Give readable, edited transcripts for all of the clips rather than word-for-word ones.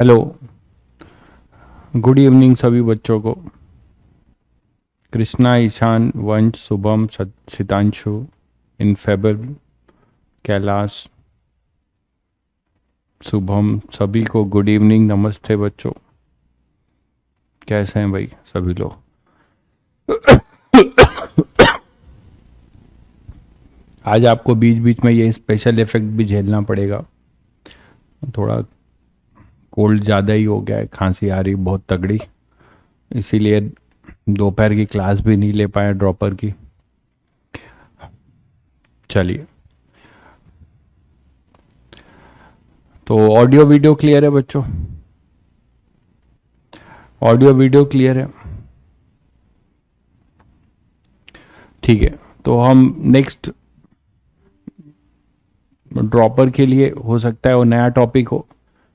Hello. Good evening सभी बच्चों को। कृष्णा, ईशान, वंश, शुभम, सितांशु, इनफेबल, कैलाश, शुभम, सभी को गुड इवनिंग, नमस्ते बच्चों। कैसे हैं भाई सभी लोग? आज आपको बीच बीच में ये स्पेशल इफेक्ट भी झेलना पड़ेगा। थोड़ा कोल्ड ज़्यादा ही हो गया है, खांसी आ रही बहुत तगड़ी, इसीलिए दोपहर की क्लास भी नहीं ले पाया ड्रॉपर की। चलिए, तो ऑडियो वीडियो क्लियर है बच्चों? ऑडियो वीडियो क्लियर है? ठीक है, तो हम नेक्स्ट ड्रॉपर के लिए हो सकता है वो नया टॉपिक हो।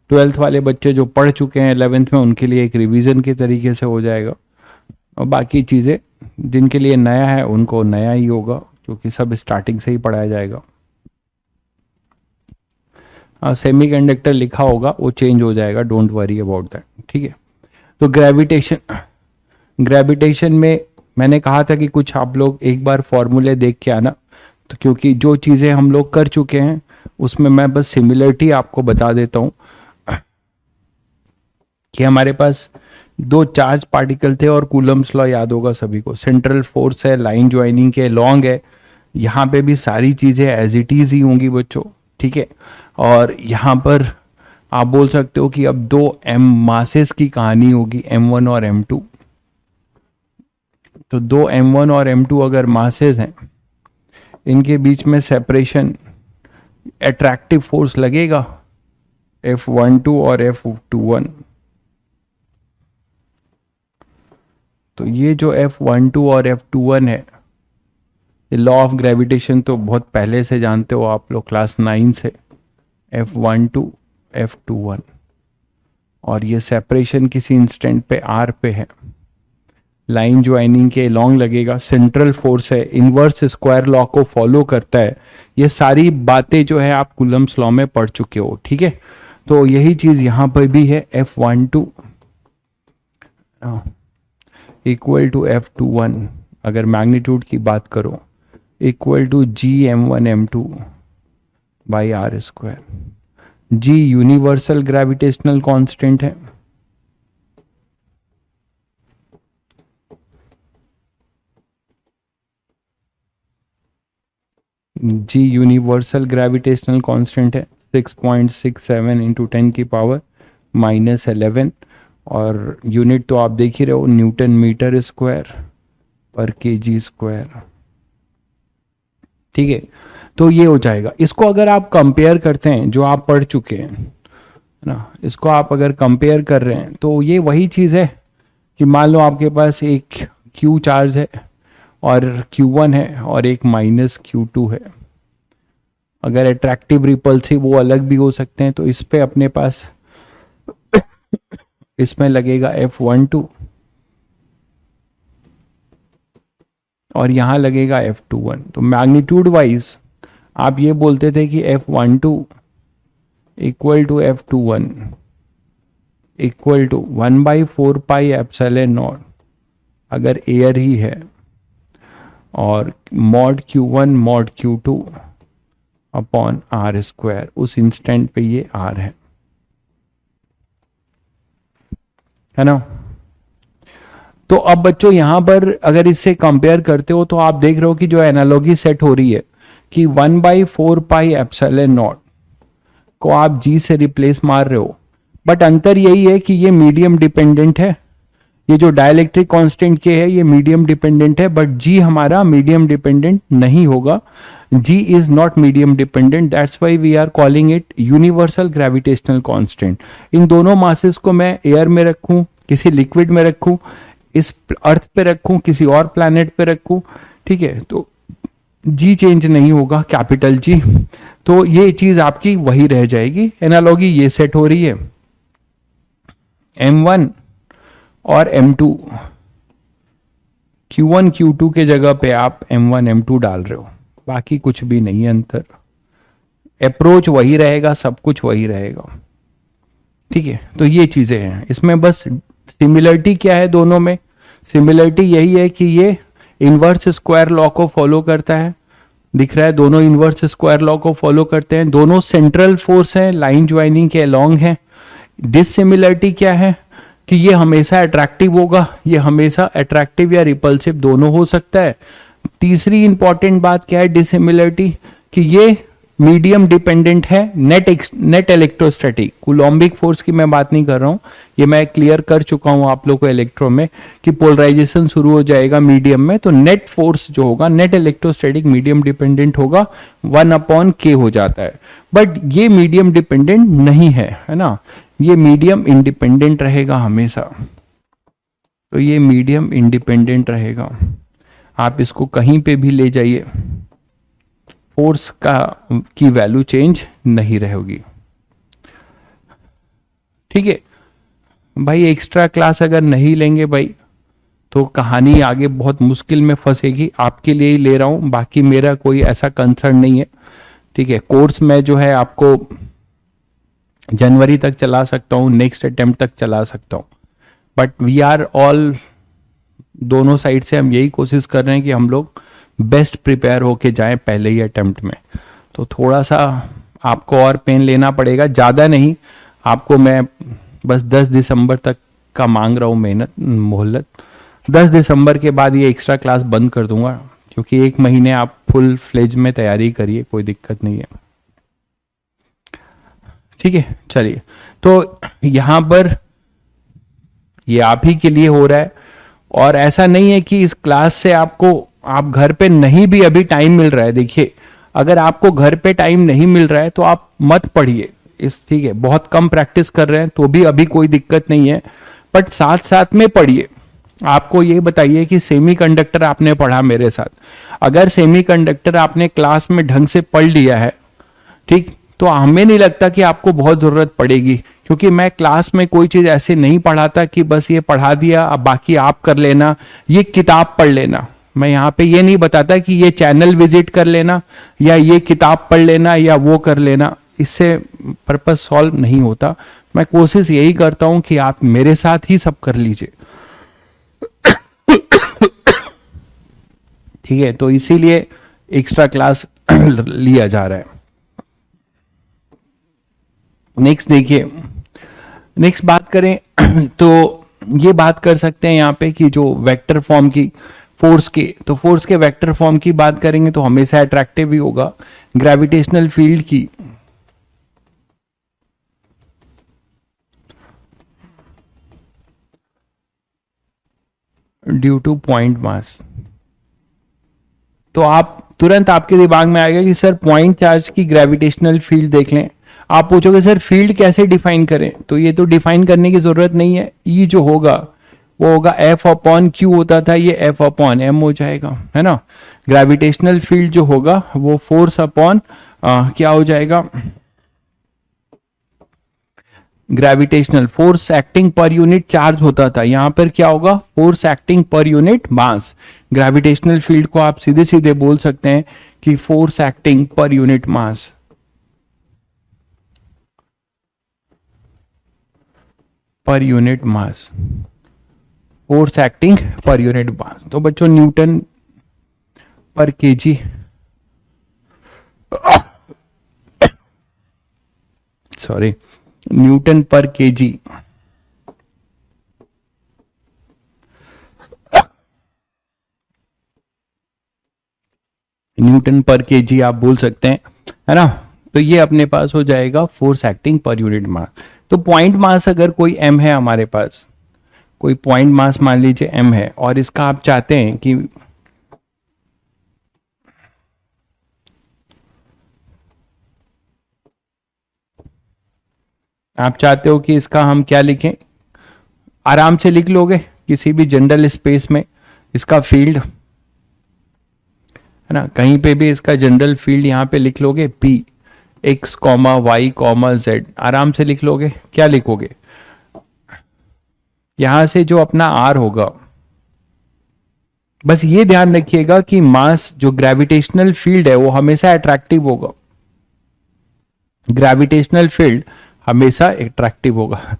ट्वेल्थ वाले बच्चे जो पढ़ चुके हैं 11th में, उनके लिए एक रिवीजन के तरीके से हो जाएगा, और बाकी चीज़ें जिनके लिए नया है उनको नया ही होगा, क्योंकि सब स्टार्टिंग से ही पढ़ाया जाएगा। हाँ, सेमीकंडक्टर लिखा होगा, वो चेंज हो जाएगा, डोंट वरी अबाउट दैट। ठीक है, तो ग्रेविटेशन, ग्रेविटेशन में मैंने कहा था कि कुछ आप लोग एक बार फॉर्मूले देख के आना, तो क्योंकि जो चीज़ें हम लोग कर चुके हैं उसमें मैं बस सिमिलरिटी आपको बता देता हूँ कि हमारे पास दो चार्ज पार्टिकल थे, और कूलम्स लॉ याद होगा सभी को। सेंट्रल फोर्स है, लाइन ज्वाइनिंग के लॉन्ग है, यहाँ पे भी सारी चीज़ें एज इट इज़ ही होंगी बच्चों। ठीक है, और यहाँ पर आप बोल सकते हो कि अब दो एम मासेस की कहानी होगी, M1 और M2। तो दो M1 और M2 अगर मासेस हैं, इनके बीच में सेपरेशन, अट्रैक्टिव फोर्स लगेगा F12 और F21। तो ये जो F12 और F21 है, ये लॉ ऑफ ग्रेविटेशन तो बहुत पहले से जानते हो आप लोग, क्लास 9 से। F12 F21, और ये सेपरेशन किसी इंस्टेंट पे R पे है, लाइन ज्वाइनिंग के लॉन्ग लगेगा, सेंट्रल फोर्स है, इनवर्स स्क्वायर लॉ को फॉलो करता है। ये सारी बातें जो है आप कूलम्स लॉ में पढ़ चुके हो। ठीक है, तो यही चीज यहां पर भी है, F12 इक्वल टू F21, अगर मैग्नीट्यूड की बात करो, equal to GM1 M2 by R square. G universal gravitational constant है, G यूनिवर्सल ग्रेविटेशनल कांस्टेंट है 6.67 इंटू 10⁻⁻11, और यूनिट तो आप देख ही रहे हो, न्यूटन मीटर स्क्वायर पर केजी स्क्वायर। ठीक है, तो ये हो जाएगा। इसको अगर आप कंपेयर करते हैं, जो आप पढ़ चुके हैं ना, इसको आप अगर कंपेयर कर रहे हैं, तो ये वही चीज़ है कि मान लो आपके पास एक Q चार्ज है और Q1 है, और एक -Q2 है। अगर अट्रैक्टिव रिपल्सिव वो अलग भी हो सकते हैं, तो इस पे अपने पास इसमें लगेगा F12, और यहां लगेगा F21। तो मैग्नीट्यूड वाइज आप ये बोलते थे कि F12 equal to F21 equal to 1/4πε0, अगर एयर ही है, और mod Q1 mod Q2 upon R square, उस इंस्टेंट पे ये R है ना। तो अब बच्चों यहां पर अगर इससे कंपेयर करते हो, तो आप देख रहे हो कि जो एनालॉगी सेट हो रही है कि 1/4πε0 को आप G से रिप्लेस मार रहे हो, बट अंतर यही है कि ये मीडियम डिपेंडेंट है। ये जो डाइलेक्ट्रिक कांस्टेंट के है ये मीडियम डिपेंडेंट है, बट G हमारा मीडियम डिपेंडेंट नहीं होगा। G is not medium dependent, that's why we are calling it universal gravitational constant. इन दोनों मासेस को मैं एयर में रखूं, किसी लिक्विड में रखूं, इस अर्थ पे रखूं, किसी और प्लैनेट पे रखूं, ठीक है, तो G चेंज नहीं होगा, कैपिटल G। तो ये चीज आपकी वही रह जाएगी। एनालॉगी ये सेट हो रही है, M1 और M2, Q1 Q2 के जगह पे आप M1 M2 डाल रहे हो, बाकी कुछ भी नहीं है अंतर। अप्रोच वही रहेगा, सब कुछ वही रहेगा। ठीक है, तो ये चीजें हैं इसमें। बस सिमिलरिटी क्या है दोनों में? सिमिलरिटी यही है कि ये इनवर्स स्क्वायर लॉ को फॉलो करता है, दिख रहा है, दोनों इनवर्स स्क्वायर लॉ को फॉलो करते हैं, दोनों सेंट्रल फोर्स हैं, लाइन ज्वाइनिंग के अलोंग है। डिसिमिलरिटी क्या है कि ये हमेशा अट्रैक्टिव होगा, ये हमेशा अट्रैक्टिव या रिपल्सिव दोनों हो सकता है। तीसरी इंपॉर्टेंट बात क्या है डिसिमिलरिटी, कि ये मीडियम डिपेंडेंट है नेट इलेक्ट्रोस्टैटिक, कूलॉम्बिक फोर्स की मैं बात नहीं कर रहा हूं, ये मैं क्लियर कर चुका हूं आप लोग को इलेक्ट्रो में कि पोलराइजेशन शुरू हो जाएगा मीडियम में, तो नेट फोर्स जो होगा नेट इलेक्ट्रोस्टैटिक मीडियम डिपेंडेंट होगा, 1/k हो जाता है। बट ये मीडियम डिपेंडेंट नहीं है ना, ये मीडियम इंडिपेंडेंट रहेगा हमेशा। तो ये मीडियम इंडिपेंडेंट रहेगा, आप इसको कहीं पे भी ले जाइए, फोर्स का की वैल्यू चेंज नहीं रहेगी। ठीक है भाई, एक्स्ट्रा क्लास अगर नहीं लेंगे भाई तो कहानी आगे बहुत मुश्किल में फंसेगी। आपके लिए ही ले रहा हूं, बाकी मेरा कोई ऐसा कंसर्न नहीं है। ठीक है, कोर्स में जो है आपको जनवरी तक चला सकता हूं, नेक्स्ट अटेम्प्ट तक चला सकता हूं, बट वी आर ऑल, दोनों साइड से हम यही कोशिश कर रहे हैं कि हम लोग बेस्ट प्रिपेयर होके जाएं पहले ही अटेम्प्ट में। तो थोड़ा सा आपको और पेन लेना पड़ेगा, ज़्यादा नहीं, आपको मैं बस 10 दिसंबर तक का मांग रहा हूँ मोहलत। 10 दिसंबर के बाद ये एक्स्ट्रा क्लास बंद कर दूंगा, क्योंकि 1 महीने आप फुल फ्लेज में तैयारी करिए, कोई दिक्कत नहीं है। ठीक है, चलिए, तो यहां पर ये आप ही के लिए हो रहा है, और ऐसा नहीं है कि इस क्लास से आपको, आप घर पे नहीं भी अभी टाइम मिल रहा है, देखिए अगर आपको घर पे टाइम नहीं मिल रहा है तो आप मत पढ़िए इस, ठीक है, बहुत कम प्रैक्टिस कर रहे हैं तो भी अभी कोई दिक्कत नहीं है, बट साथ साथ में पढ़िए। आपको ये बताइए कि सेमीकंडक्टर आपने पढ़ा मेरे साथ, अगर सेमीकंडक्टर आपने क्लास में ढंग से पढ़ लिया है, ठीक, तो हमें नहीं लगता कि आपको बहुत जरूरत पड़ेगी, क्योंकि मैं क्लास में कोई चीज ऐसे नहीं पढ़ाता कि बस ये पढ़ा दिया अब बाकी आप कर लेना, ये किताब पढ़ लेना। मैं यहाँ पे ये नहीं बताता कि ये चैनल विजिट कर लेना या ये किताब पढ़ लेना या वो कर लेना, इससे पर्पस सॉल्व नहीं होता। मैं कोशिश यही करता हूं कि आप मेरे साथ ही सब कर लीजिए। ठीक है, तो इसीलिए एक्स्ट्रा क्लास लिया जा रहा है। नेक्स्ट देखिए, नेक्स्ट बात करें तो ये बात कर सकते हैं यहाँ पे कि जो वेक्टर फॉर्म की फोर्स के, तो फोर्स के वेक्टर फॉर्म की बात करेंगे तो हमेशा अट्रैक्टिव ही होगा। ग्रेविटेशनल फील्ड की ड्यू टू पॉइंट मास, तो आप तुरंत आपके दिमाग में आएगा कि सर पॉइंट चार्ज की ग्रेविटेशनल फील्ड देख लें। आप पूछोगे सर फील्ड कैसे डिफाइन करें, तो ये तो डिफाइन करने की जरूरत नहीं है, ई जो होगा वो होगा F/Q होता था, ये F/m हो जाएगा, है ना। ग्रेविटेशनल फील्ड जो होगा वो फोर्स अपॉन क्या हो जाएगा, gravitational force acting per unit charge होता था, यहां पर क्या होगा, force acting per unit mass. Gravitational field को आप सीधे सीधे बोल सकते हैं कि force acting per unit mass, per unit mass, force acting per unit mass. तो बच्चों न्यूटन पर केजी, सॉरी, न्यूटन पर केजी, न्यूटन पर केजी आप बोल सकते हैं, है ना। तो ये अपने पास हो जाएगा force acting per unit mass. तो पॉइंट मास अगर कोई m है हमारे पास, कोई पॉइंट मास मान लीजिए m है, और इसका आप चाहते हैं कि आप चाहते हो कि इसका हम क्या लिखें, आराम से लिख लोगे किसी भी जनरल स्पेस में इसका फील्ड, है ना, कहीं पे भी इसका जनरल फील्ड यहां पे लिख लोगे P x, y, z, आराम से लिख लोगे। क्या लिखोगे, यहां से जो अपना R होगा, बस ये ध्यान रखिएगा कि मास जो ग्रेविटेशनल फील्ड है वो हमेशा अट्रैक्टिव होगा। ग्रेविटेशनल फील्ड हमेशा अट्रैक्टिव होगा।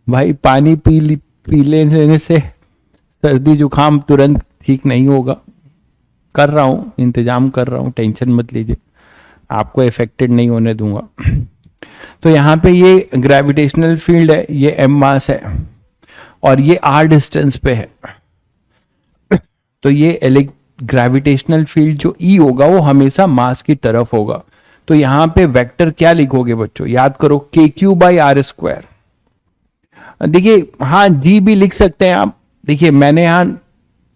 भाई पानी पी लेने से सर्दी जुकाम तुरंत ठीक नहीं होगा। कर रहा हूं, इंतजाम कर रहा हूं, टेंशन मत लीजिए, आपको इफेक्टेड नहीं होने दूंगा। तो यहाँ पे ये ग्रेविटेशनल फील्ड है, ये एम मास है और ये आर डिस्टेंस पे है। तो ये ग्रेविटेशनल फील्ड जो ई होगा वो हमेशा मास की तरफ होगा। तो यहाँ पे वेक्टर क्या लिखोगे बच्चों, याद करो, K Q by R square. देखिए हाँ जी भी लिख सकते हैं आप। देखिए मैंने यहाँ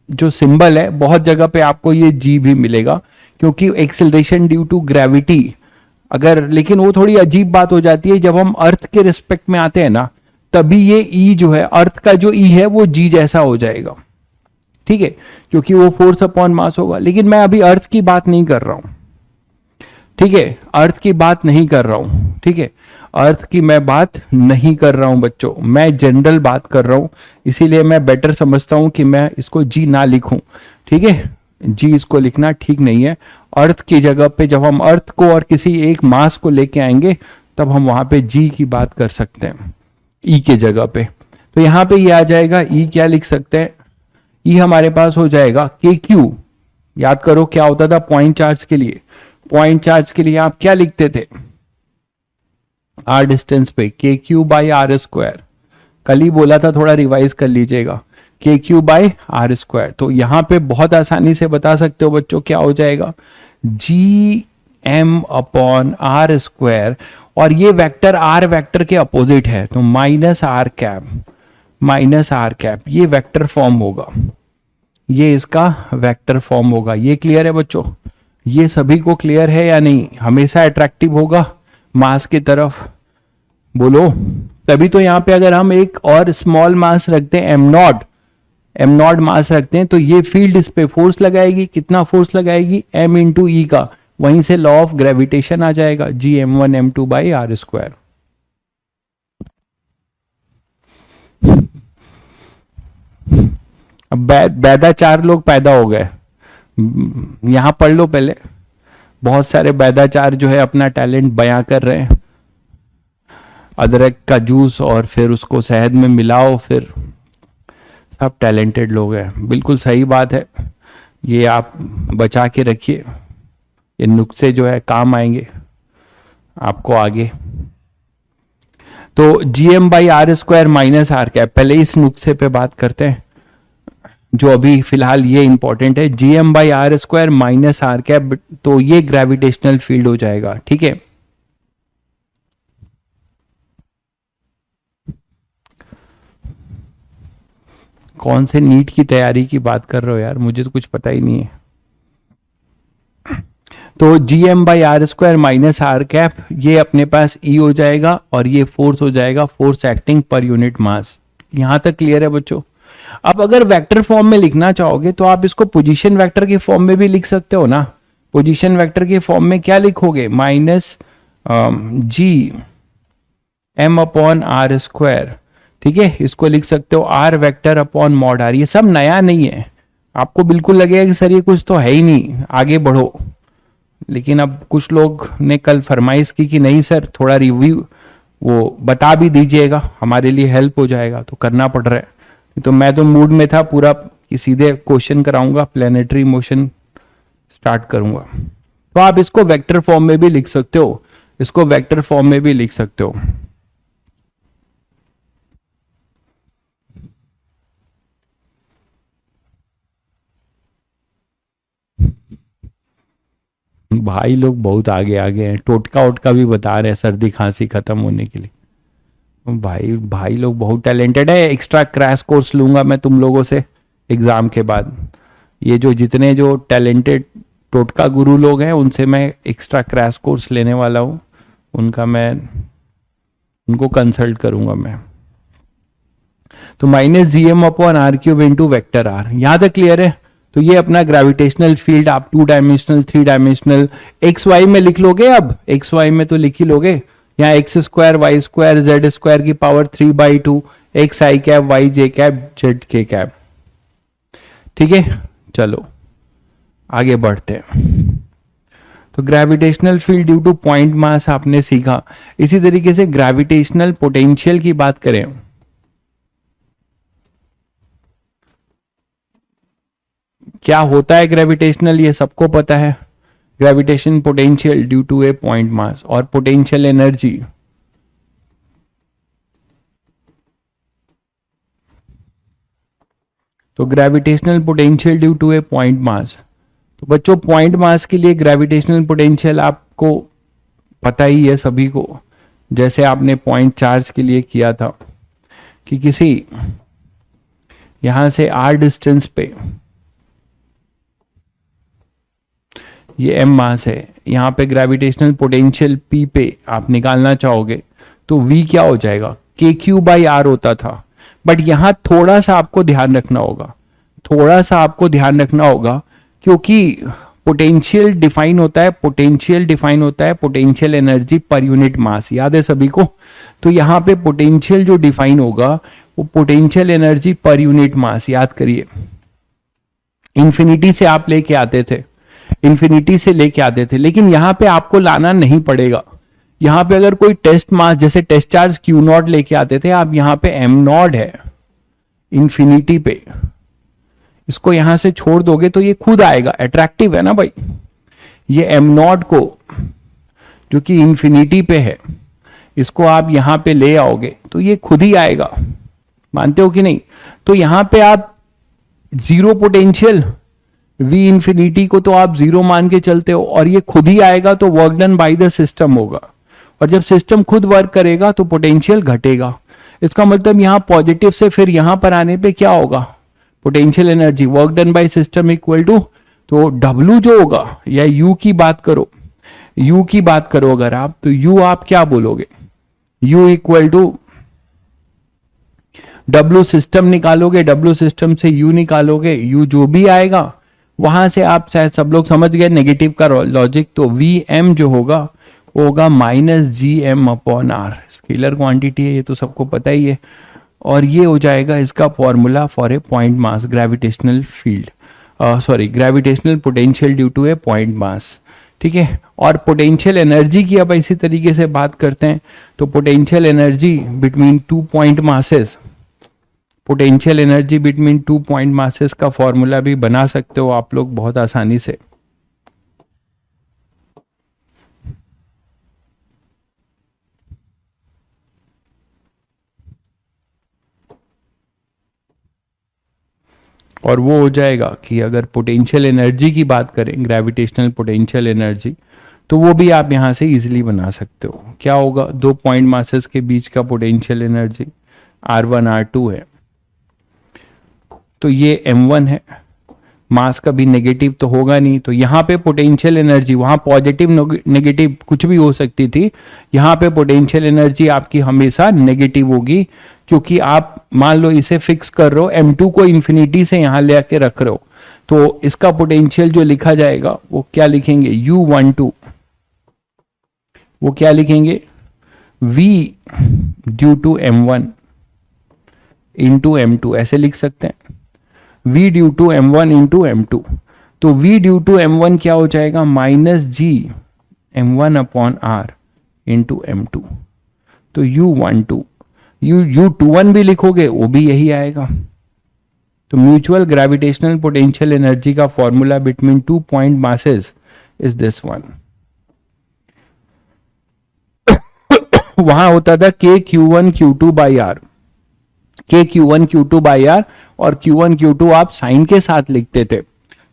जो सिंबल है, बहुत जगह पे आपको ये जी भी मिलेगा क्योंकि एक्सेलरेशन ड्यू टू ग्रेविटी। अगर लेकिन वो थोड़ी अजीब बात हो जाती है जब हम अर्थ के रिस्पेक्ट में आते हैं ना, तभी ये ई जो है, अर्थ का जो ई है वो जी जैसा हो जाएगा, ठीक है, क्योंकि वो फोर्स अपॉन मास होगा। लेकिन मैं अभी अर्थ की बात नहीं कर रहा हूं, ठीक है, अर्थ की बात नहीं कर रहा हूं, ठीक है, अर्थ की मैं बात नहीं कर रहा हूं बच्चों, मैं जनरल बात कर रहा हूं। इसीलिए मैं बेटर समझता हूं कि मैं इसको जी ना लिखूं, ठीक है, जी इसको लिखना ठीक नहीं है। अर्थ की जगह पे जब हम अर्थ को और किसी एक मास को लेके आएंगे तब हम वहां पे जी की बात कर सकते हैं, ई के जगह पे। तो यहां पे ये आ जाएगा, ई क्या लिख सकते हैं, ई हमारे पास हो जाएगा के क्यू। याद करो क्या होता था पॉइंट चार्ज के लिए, पॉइंट चार्ज के लिए आप क्या लिखते थे, आर डिस्टेंस पे K Q by R square. कल ही बोला था, थोड़ा रिवाइज कर लीजिएगा, के क्यू बाई आर स्क्वायर। तो यहां पे बहुत आसानी से बता सकते हो बच्चों क्या हो जाएगा, G M upon R square. और ये वेक्टर आर वेक्टर के अपोजिट है, तो minus R cap, minus R cap, ये वेक्टर फॉर्म होगा, ये इसका वेक्टर फॉर्म होगा। ये क्लियर है बच्चों, ये सभी को क्लियर है या नहीं, हमेशा अट्रैक्टिव होगा मास की तरफ, बोलो। तभी तो यहां पे अगर हम एक और स्मॉल मास रखते हैं, एम नॉट मास रखते हैं, तो ये फील्ड इस पे फोर्स लगाएगी, कितना फोर्स लगाएगी, एम इंटू ई का, वहीं से लॉ ऑफ ग्रेविटेशन आ जाएगा, G M one M two by R square. अब बैदा चार लोग पैदा हो गए, यहां पढ़ लो पहले, बहुत सारे बैदाचार जो है अपना टैलेंट बयां कर रहे हैं, अदरक का जूस और फिर उसको शहद में मिलाओ, फिर सब टैलेंटेड लोग हैं, बिल्कुल सही बात है, ये आप बचा के रखिए, ये नुस्खे जो है काम आएंगे आपको आगे। तो G M by R square minus R cap, पहले इस नुस्खे पे बात करते हैं जो अभी फिलहाल ये इंपॉर्टेंट है, G M by R square minus R cap, तो ये ग्रेविटेशनल फील्ड हो जाएगा, ठीक है। कौन से नीट की तैयारी की बात कर रहे हो यार, मुझे तो कुछ पता ही नहीं है। तो G M by R square minus R cap, ये अपने पास ई हो जाएगा और ये फोर्स हो जाएगा, force acting per unit mass. यहां तक क्लियर है बच्चों। अब अगर वेक्टर फॉर्म में लिखना चाहोगे तो आप इसको पोजीशन वेक्टर के फॉर्म में भी लिख सकते हो ना। पोजीशन वेक्टर के फॉर्म में क्या लिखोगे, minus G M upon R square, ठीक है, इसको लिख सकते हो R vector upon mod R. ये सब नया नहीं है, आपको बिल्कुल लगेगा कि सर ये कुछ तो है ही नहीं, आगे बढ़ो। लेकिन अब कुछ लोग ने कल फरमाइश की कि नहीं सर थोड़ा रिव्यू वो बता भी दीजिएगा, हमारे लिए हेल्प हो जाएगा, तो करना पड़ रहा है। तो मैं तो मूड में था पूरा कि सीधे क्वेश्चन कराऊंगा, प्लेनेटरी मोशन स्टार्ट करूंगा। तो आप इसको वेक्टर फॉर्म में भी लिख सकते हो, इसको वेक्टर फॉर्म में भी लिख सकते हो। भाई लोग बहुत आगे आगे हैं, टोटका वोटका भी बता रहे हैं सर्दी खांसी खत्म होने के लिए। भाई भाई लोग बहुत टैलेंटेड है। एक्स्ट्रा क्रैश कोर्स लूंगा मैं तुम लोगों से एग्जाम के बाद। ये जो जितने जो टैलेंटेड टोटका गुरु लोग हैं उनसे मैं एक्स्ट्रा क्रैश कोर्स लेने वाला हूँ, उनका मैं उनको कंसल्ट करूंगा मैं। तो minus G M upon R cube into vector R, यहां तक क्लियर है। तो ये अपना ग्रेविटेशनल फील्ड आप 2 डायमेंशनल 3 डायमेंशनल एक्स वाई में लिख लोगे। अब एक्स वाई में तो लिख ही लोगे, यहाँ x square y square z square की power 3/2 x i cap y j cap z k cap, ठीक है। चलो आगे बढ़ते हैं। तो gravitational field due to point mass आपने सीखा। इसी तरीके से ग्रेविटेशनल पोटेंशियल की बात करें, क्या होता है ग्रेविटेशनल, ये सबको पता है। Gravitation potential due to a point mass, और पोटेंशियल एनर्जी तो gravitational potential due to a point mass. तो बच्चों पॉइंट मास के लिए ग्रेविटेशनल पोटेंशियल आपको पता ही है सभी को, जैसे आपने पॉइंट चार्ज के लिए किया था कि किसी यहां से r डिस्टेंस पे ये m मास है, यहां पे ग्रेविटेशनल पोटेंशियल p पे आप निकालना चाहोगे तो v क्या हो जाएगा, kq/r होता था। बट यहां थोड़ा सा आपको ध्यान रखना होगा, थोड़ा सा आपको ध्यान रखना होगा, क्योंकि पोटेंशियल डिफाइन होता है, पोटेंशियल डिफाइन होता है potential energy per unit mass, याद है सभी को। तो यहाँ पे पोटेंशियल जो डिफाइन होगा वो potential energy per unit mass, याद करिए। इंफिनिटी से आप लेके आते थे, इंफिनिटी से लेके आते थे, लेकिन यहाँ पे आपको लाना नहीं पड़ेगा। यहाँ पे अगर कोई टेस्ट मास जैसे टेस्ट चार्ज Q0 लेके आते थे, आप यहाँ पे m0 है इंफिनिटी पे, इसको यहां से छोड़ दोगे तो ये खुद आएगा, अट्रैक्टिव है ना भाई। ये m0 को जो कि इंफिनिटी पे है, इसको आप यहां पे ले आओगे तो ये खुद ही आएगा, मानते हो कि नहीं। तो यहां पे आप जीरो पोटेंशियल v इंफिनिटी को तो आप जीरो मान के चलते हो, और ये खुद ही आएगा, तो work done by the system होगा। और जब सिस्टम खुद वर्क करेगा तो पोटेंशियल घटेगा। इसका मतलब यहां पॉजिटिव से फिर यहां पर आने पे क्या होगा, potential energy work done by system equal to, तो W जो होगा, या U की बात करो, U की बात करो अगर आप, तो U आप क्या बोलोगे, U equal to W system निकालोगे, W सिस्टम से U निकालोगे, U जो भी आएगा वहां से आप शायद सब लोग समझ गए नेगेटिव का लॉजिक। तो Vm जो होगा वो होगा -Gm/r, स्केलर क्वांटिटी है, ये तो सबको पता ही है। और ये हो जाएगा इसका formula for a point mass gravitational field, sorry gravitational potential due to a point mass, ठीक है। और पोटेंशियल एनर्जी की अब इसी तरीके से बात करते हैं, तो potential energy between two point masses, potential energy between two point masses का फॉर्मूला भी बना सकते हो आप लोग बहुत आसानी से। और वो हो जाएगा कि अगर पोटेंशियल एनर्जी की बात करें, ग्रेविटेशनल पोटेंशियल एनर्जी, तो वो भी आप यहां से इजीली बना सकते हो। क्या होगा, दो पॉइंट मासेस के बीच का पोटेंशियल एनर्जी R1 R2 है, तो ये m1 है, मास कभी नेगेटिव तो होगा नहीं, तो यहाँ पे पोटेंशियल एनर्जी, वहां पॉजिटिव नेगेटिव कुछ भी हो सकती थी, यहाँ पे पोटेंशियल एनर्जी आपकी हमेशा नेगेटिव होगी, क्योंकि आप मान लो इसे फिक्स कर रहे हो, m2 को इंफिनिटी से यहां ले आके रख रहे हो, तो इसका पोटेंशियल जो लिखा जाएगा वो क्या लिखेंगे, U12, वो क्या लिखेंगे, V due to m1 into m2, ऐसे लिख सकते हैं, V due to m1 into m2। तो V ड्यू टू m1 क्या हो जाएगा, -Gm1/r इंटू m2। तो U12, U21 भी लिखोगे वो भी यही आएगा। तो म्यूचुअल ग्रेविटेशनल पोटेंशियल एनर्जी का formula between two point masses is this one. वहां होता था KQ1 Q2/r, KQ1 Q2/r, और Q1 Q2 आप साइन के साथ लिखते थे,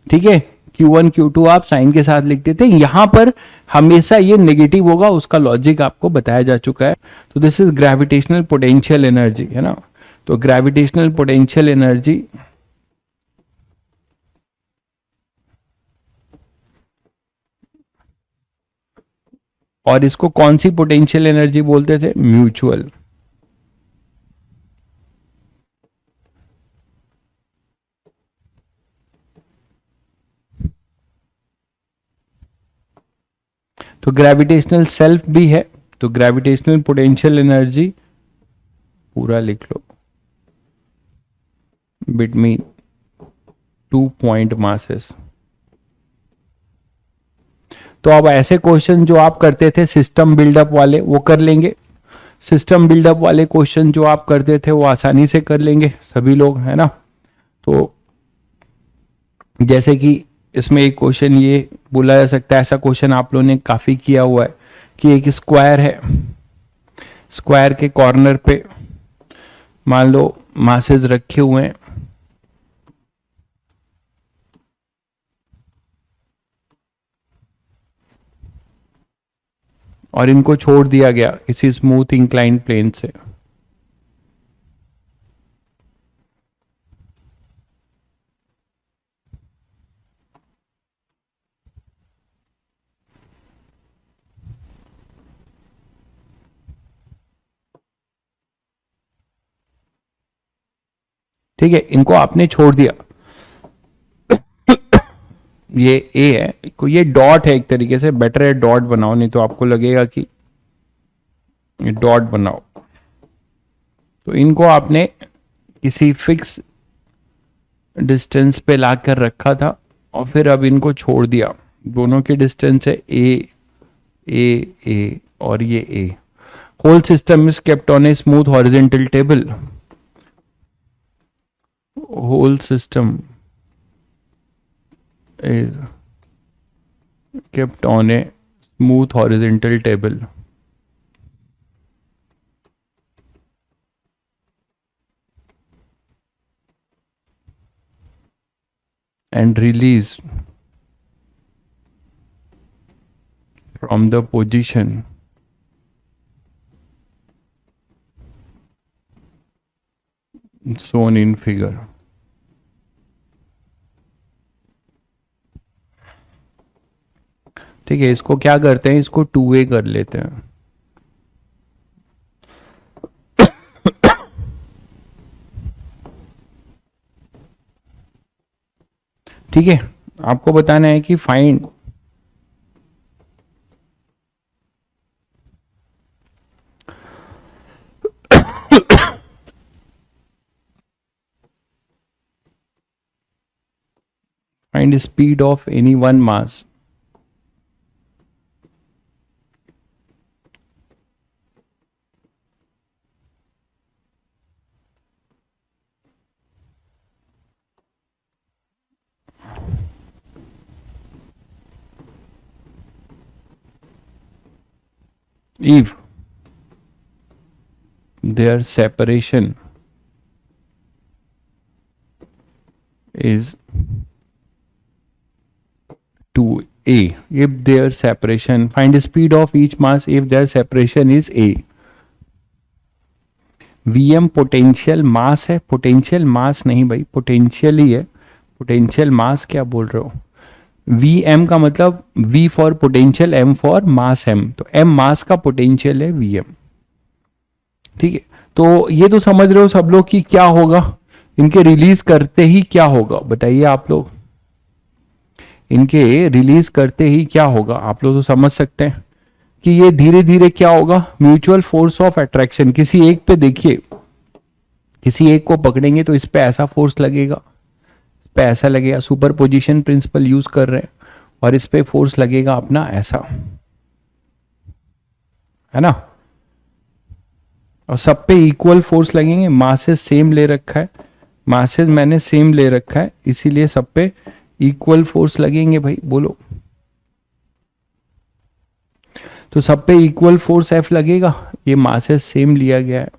ठीक है, Q1 Q2 आप साइन के साथ लिखते थे। यहां पर हमेशा ये नेगेटिव होगा, उसका लॉजिक आपको बताया जा चुका है। तो this is gravitational potential energy, है ना। तो ग्रेविटेशनल पोटेंशियल एनर्जी और इसको कौन सी पोटेंशियल एनर्जी बोलते थे, म्यूचुअल। तो ग्रेविटेशनल सेल्फ भी है, तो ग्रेविटेशनल पोटेंशियल एनर्जी पूरा लिख लो, बिटवीन टू पॉइंट मासेस। तो अब ऐसे क्वेश्चन जो आप करते थे सिस्टम बिल्डअप वाले वो कर लेंगे, सिस्टम बिल्डअप वाले क्वेश्चन जो आप करते थे वो आसानी से कर लेंगे सभी लोग, है ना। तो जैसे कि इसमें एक क्वेश्चन ये बोला जा सकता है, ऐसा क्वेश्चन आप लोगों ने काफी किया हुआ है कि एक स्क्वायर है, स्क्वायर के कॉर्नर पे मान लो मासेस रखे हुए हैं, और इनको छोड़ दिया गया किसी स्मूथ इंक्लाइंड प्लेन से। ठीक है, इनको आपने छोड़ दिया, ये ए है, ये डॉट है एक तरीके से, बेटर है डॉट बनाओ, नहीं तो आपको लगेगा कि डॉट बनाओ। तो इनको आपने किसी फिक्स डिस्टेंस पे ला कर रखा था और फिर अब इनको छोड़ दिया, दोनों की डिस्टेंस है ए ए ए और ये A. Whole system is kept on a smooth horizontal table, whole system is kept on a smooth horizontal table and released from the position shown in figure। ठीक है, इसको क्या करते हैं, इसको 2A कर लेते हैं। ठीक है, आपको बताना है कि find find speed of any one mass if their separation is 2A, if their separation, find the speed of each mass if their separation is A। Vm potential mass है, पोटेंशियल मास नहीं भाई, पोटेंशियल ही है, potential मास क्या बोल रहे हो। Vm का मतलब V for potential, M for mass M, तो M मास का पोटेंशियल है Vm। ठीक है, तो ये तो समझ रहे हो सब लोग कि क्या होगा, इनके रिलीज करते ही क्या होगा, बताइए आप लोग, इनके रिलीज करते ही क्या होगा, आप लोग तो समझ सकते हैं कि ये धीरे धीरे क्या होगा, म्यूचुअल फोर्स ऑफ अट्रैक्शन। किसी एक पे देखिए, किसी एक को पकड़ेंगे तो इस पे ऐसा फोर्स लगेगा, इस पे ऐसा लगेगा, सुपर पोजिशन प्रिंसिपल यूज कर रहे हैं, और इस पे फोर्स लगेगा अपना ऐसा, है ना, और सब पे इक्वल फोर्स लगेंगे, मासेस सेम ले रखा है, मासेस मैंने सेम ले रखा है, इसीलिए सब पे इक्वल फोर्स लगेंगे भाई, बोलो। तो सब पे इक्वल फोर्स F लगेगा, ये मासेस सेम लिया गया है,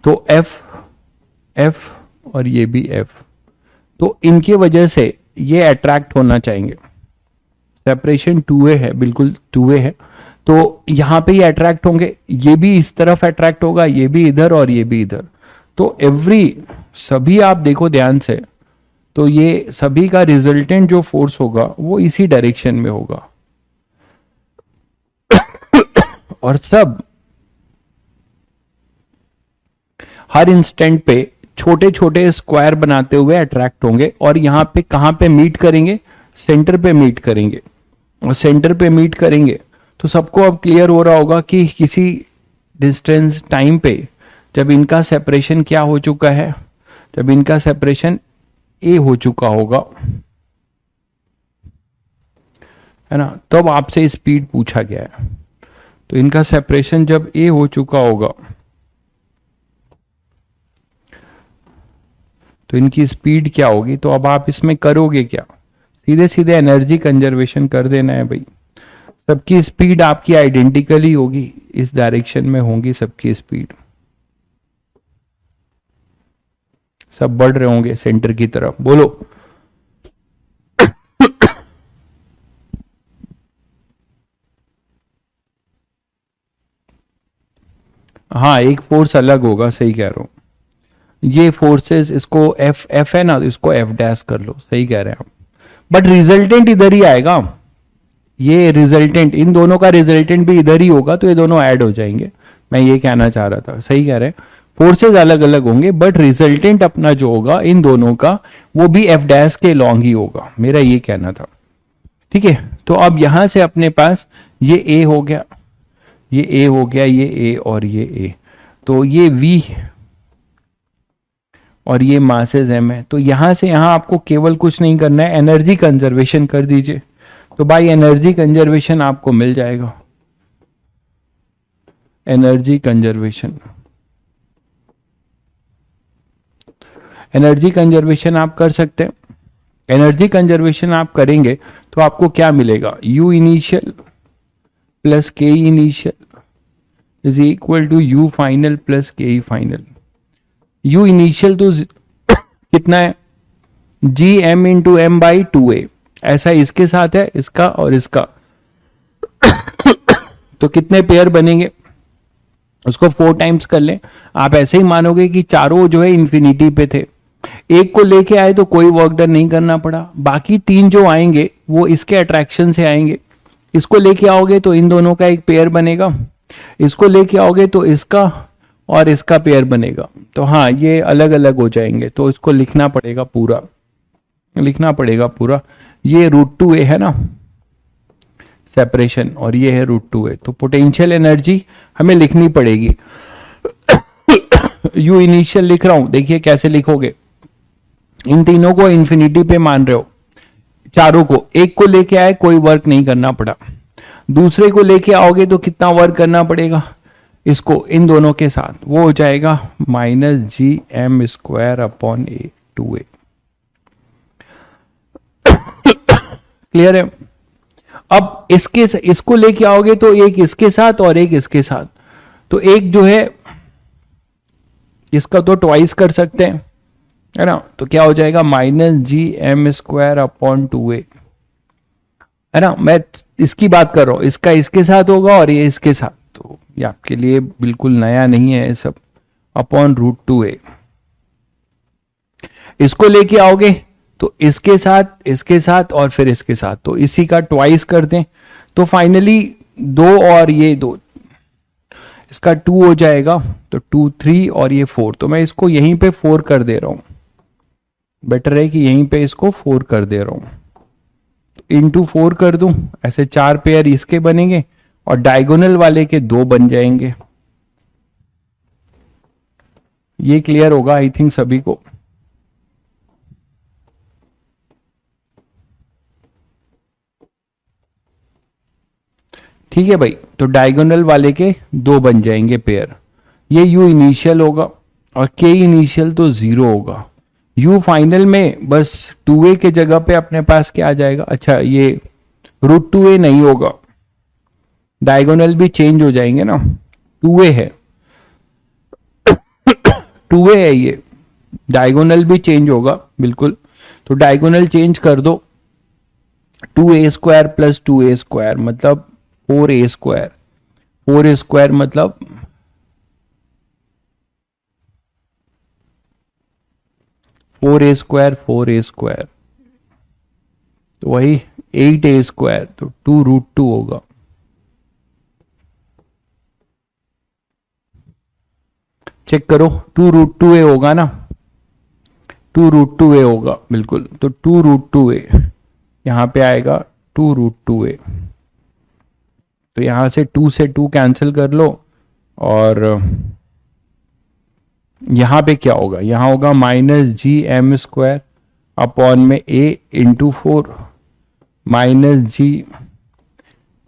तो F और ये भी F, तो इनके वजह से ये अट्रैक्ट होना चाहेंगे। सेपरेशन 2A है, बिल्कुल 2A है, तो यहां पे ये अट्रैक्ट होंगे, ये भी इस तरफ अट्रैक्ट होगा, ये भी इधर और ये भी इधर, तो सभी आप देखो ध्यान से, तो ये सभी का रिजल्टेंट जो फोर्स होगा वो इसी डायरेक्शन में होगा, और सब हर इंस्टेंट पे छोटे छोटे स्क्वायर बनाते हुए अट्रैक्ट होंगे, और यहां पे कहां पे मीट करेंगे, सेंटर पे मीट करेंगे, और सेंटर पे मीट करेंगे तो सबको अब क्लियर हो रहा होगा कि किसी डिस्टेंस टाइम पे जब इनका सेपरेशन क्या हो चुका है, जब इनका सेपरेशन ए हो चुका होगा, है ना, तब आपसे स्पीड पूछा गया है। तो इनका सेपरेशन जब ए हो चुका होगा तो इनकी स्पीड क्या होगी। तो अब आप इसमें करोगे क्या, सीधे सीधे एनर्जी कंजर्वेशन कर देना है भाई। सबकी स्पीड आपकी आइडेंटिकल ही होगी, इस डायरेक्शन में होंगी सबकी स्पीड, सब बढ़ रहे होंगे सेंटर की तरफ। बोलो हाँ, एक फोर्स अलग होगा, सही कह रहा हूं। ये फोर्सेस, इसको एफ एफ है ना, इसको एफ डैश कर लो, सही कह रहे हैं आप। बट रिजल्टेंट इधर ही आएगा, ये रिजल्टेंट, इन दोनों का रिजल्टेंट भी इधर ही होगा, तो ये दोनों ऐड हो जाएंगे। मैं ये कहना चाह रहा था, सही कह रहे हैं। फोर्सेज अलग अलग होंगे बट रिजल्टेंट अपना जो होगा इन दोनों का, वो भी एफ डैश के लॉन्ग ही होगा, मेरा ये कहना था। ठीक है, तो अब यहां से अपने पास ये ए हो गया, ये ए हो गया, ये ए और ये ए, तो ये वी और ये मासेस एम है। तो यहां से यहां आपको केवल कुछ नहीं करना है, एनर्जी कंजर्वेशन कर दीजिए। तो भाई एनर्जी कंजर्वेशन आपको मिल जाएगा, एनर्जी कंजर्वेशन, एनर्जी कंजर्वेशन आप कर सकते हैं। एनर्जी कंजर्वेशन आप करेंगे तो आपको क्या मिलेगा, U initial plus K initial is equal to U final plus K E final. U initial तो कितना है, G M into M by 2a, ऐसा इसके साथ है, इसका और इसका। तो कितने पेयर बनेंगे, उसको 4 टाइम्स कर लें। आप ऐसे ही मानोगे कि चारों जो है इंफिनिटी पे थे, एक को लेके आए तो कोई वर्क डन नहीं करना पड़ा, बाकी 3 जो आएंगे वो इसके अट्रैक्शन से आएंगे। इसको लेके आओगे तो इन दोनों का एक पेयर बनेगा, इसको लेके आओगे तो इसका और इसका पेयर बनेगा। तो हाँ, ये अलग अलग हो जाएंगे, तो इसको लिखना पड़ेगा पूरा, लिखना पड़ेगा पूरा। ये √2a है ना सेपरेशन, और ये है √2a। तो पोटेंशियल एनर्जी हमें लिखनी पड़ेगी। यू इनिशियल लिख रहा हूं, देखिए कैसे लिखोगे। इन तीनों को इंफिनिटी पे मान रहे हो, चारों को, एक को लेके आए कोई वर्क नहीं करना पड़ा, दूसरे को लेके आओगे तो कितना वर्क करना पड़ेगा, इसको इन दोनों के साथ, वो हो जाएगा -gm² / a 2a। क्लियर है। अब इसको लेके आओगे तो एक इसके साथ और एक इसके साथ, तो एक जो है इसका तो ट्वाइस कर सकते हैं, है ना। तो क्या हो जाएगा -gm² / 2a, है ना। मैं इसकी बात कर रहा हूं, इसका इसके साथ होगा और ये इसके साथ, तो ये आपके लिए बिल्कुल नया नहीं है ये सब, अपॉन √2a। इसको लेके आओगे तो इसके साथ और फिर इसके साथ, तो इसी का ट्वाइस कर दें, तो फाइनली 2 और ये 2, इसका 2 हो जाएगा, तो 2 3 और ये 4। तो मैं इसको यहीं पे 4 कर दे रहा हूं, बेटर है कि यहीं पे इसको 4 कर दे रहा हूं। तो इंटू 4 कर दूं, ऐसे 4 पेयर इसके बनेंगे और डायगोनल वाले के 2 बन जाएंगे। ये क्लियर होगा आई थिंक सभी को। ठीक है भाई, तो डायगोनल वाले के 2 बन जाएंगे पेयर। ये यू इनिशियल होगा और के इनिशियल तो 0 होगा। यू फाइनल में बस 2a के जगह पे अपने पास क्या आ जाएगा, अच्छा ये √2a नहीं होगा, डायगोनल भी चेंज हो जाएंगे ना, 2a है 2a है, ये डायगोनल भी चेंज होगा बिल्कुल। तो डायगोनल चेंज कर दो, 2a² + 2a² मतलब 4a², 4a² मतलब 4a², तो वही 8a², तो 2√2 होगा। चेक करो, 2√2a होगा ना, 2√2a होगा बिल्कुल। तो 2√2a यहां पे आएगा, 2√2a। तो यहां से 2 से 2 कैंसिल कर लो, और यहां पे क्या होगा, यहां होगा -gm² अपॉन में A into 4 minus G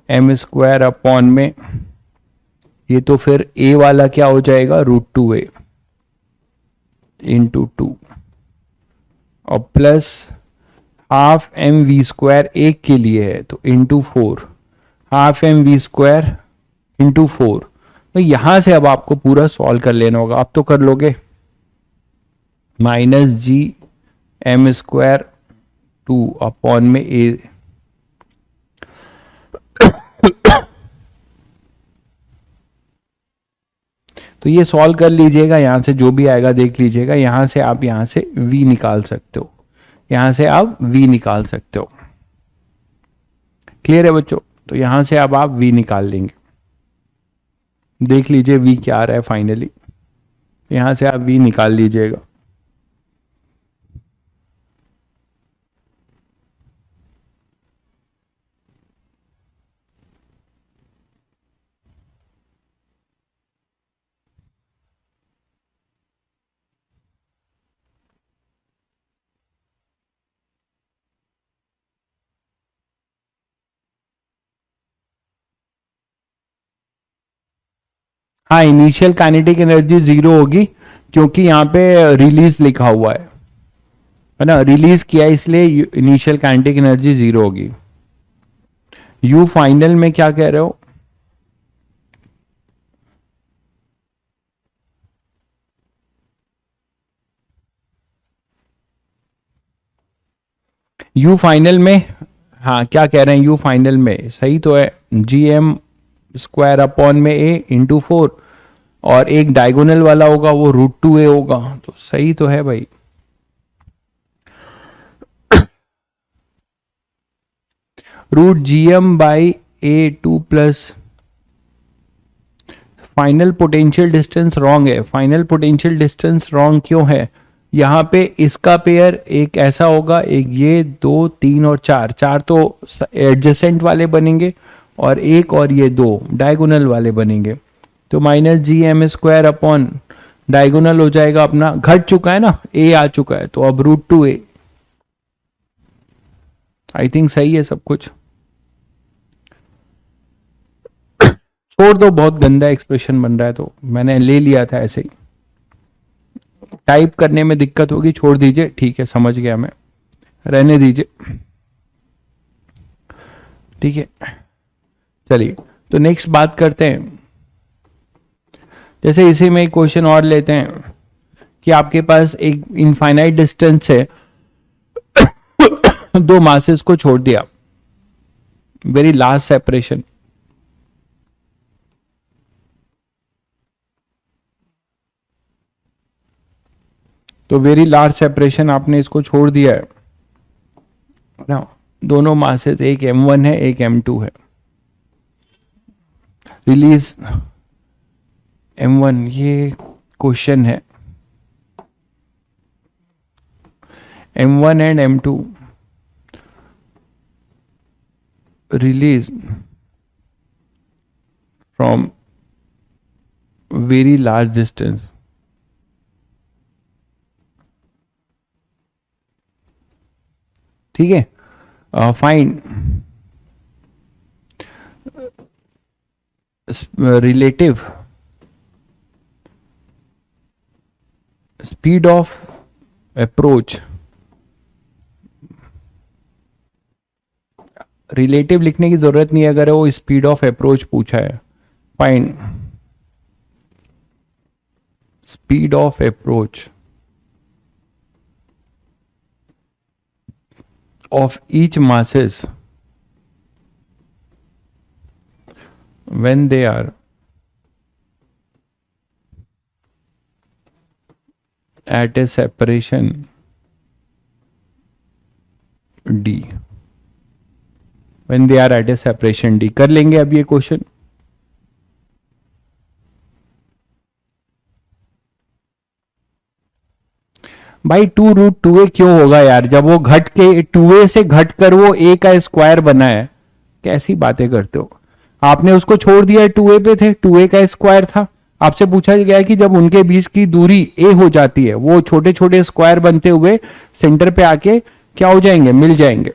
M square upon में, ये तो फिर ए वाला क्या हो जाएगा, √2a इंटू 2 और plus half M V square एक के लिए है तो into 4 half M V square into 4। तो यहां से अब आपको पूरा सॉल्व कर लेना होगा, आप तो कर लोगे। Minus G M square 2 upon में ए, तो ये सॉल्व कर लीजिएगा, यहां से जो भी आएगा देख लीजिएगा। यहां से आप यहां से v निकाल सकते हो, यहां से आप v निकाल सकते हो। क्लियर है बच्चों? तो यहां से अब आप v निकाल लेंगे, देख लीजिए v क्या आ रहा है फाइनली। यहां से आप v निकाल लीजिएगा। हाँ, इनिशियल काइनेटिक एनर्जी 0 होगी क्योंकि यहाँ पे रिलीज लिखा हुआ है ना, रिलीज किया इसलिए इनिशियल काइनेटिक एनर्जी 0 होगी। यू फाइनल में क्या कह रहे हो? यू फाइनल में, हाँ क्या कह रहे हैं, यू फाइनल में सही तो है, जी एम स्क्वायर अपॉन में ए इंटू 4 और एक डायगोनल वाला होगा वो √2a होगा, तो सही तो है भाई। √gm by a2 plus, final potential distance wrong है। फाइनल पोटेंशियल डिस्टेंस रॉन्ग क्यों है? यहाँ पे इसका पेयर एक ऐसा होगा, एक ये 2 3 और 4, 4 तो एडजेसेंट वाले बनेंगे और एक और ये 2 डायगोनल वाले बनेंगे। तो minus G M square upon diagonal हो जाएगा अपना, घट चुका है ना, ए आ चुका है तो अब √2a। आई थिंक सही है सब कुछ। छोड़ दो, बहुत गंदा एक्सप्रेशन बन रहा है तो मैंने ले लिया था ऐसे ही, टाइप करने में दिक्कत होगी, छोड़ दीजिए। ठीक है, समझ गया मैं, रहने दीजिए। ठीक है, चलिए तो नेक्स्ट बात करते हैं। जैसे इसी में एक क्वेश्चन और लेते हैं कि आपके पास एक इनफाइनाइट डिस्टेंस है, दो मासेस को छोड़ दिया, वेरी लास्ट सेपरेशन, तो वेरी लार्ज सेपरेशन आपने इसको छोड़ दिया है ना, दोनों मासेस, एक m1 है एक m2 है। रिलीज m1, ये क्वेश्चन है, m1 and m2 release from very large distance. ठीक है, find relative speed of approach. Relative लिखने की जरूरत नहीं है अगर वो स्पीड ऑफ अप्रोच पूछा है। Find speed of approach of each masses when they are at a separation d, when they are at a separation d। कर लेंगे अब ये क्वेश्चन। भाई 2√2a क्यों होगा यार, जब वो घट के 2a से घट कर वो a का स्क्वायर बना है, कैसी बातें करते हो। आपने उसको छोड़ दिया, 2a पे थे, 2a का स्क्वायर था, आपसे पूछा गया है कि जब उनके बीच की दूरी ए हो जाती है, वो छोटे छोटे स्क्वायर बनते हुए सेंटर पे आके क्या हो जाएंगे, मिल जाएंगे।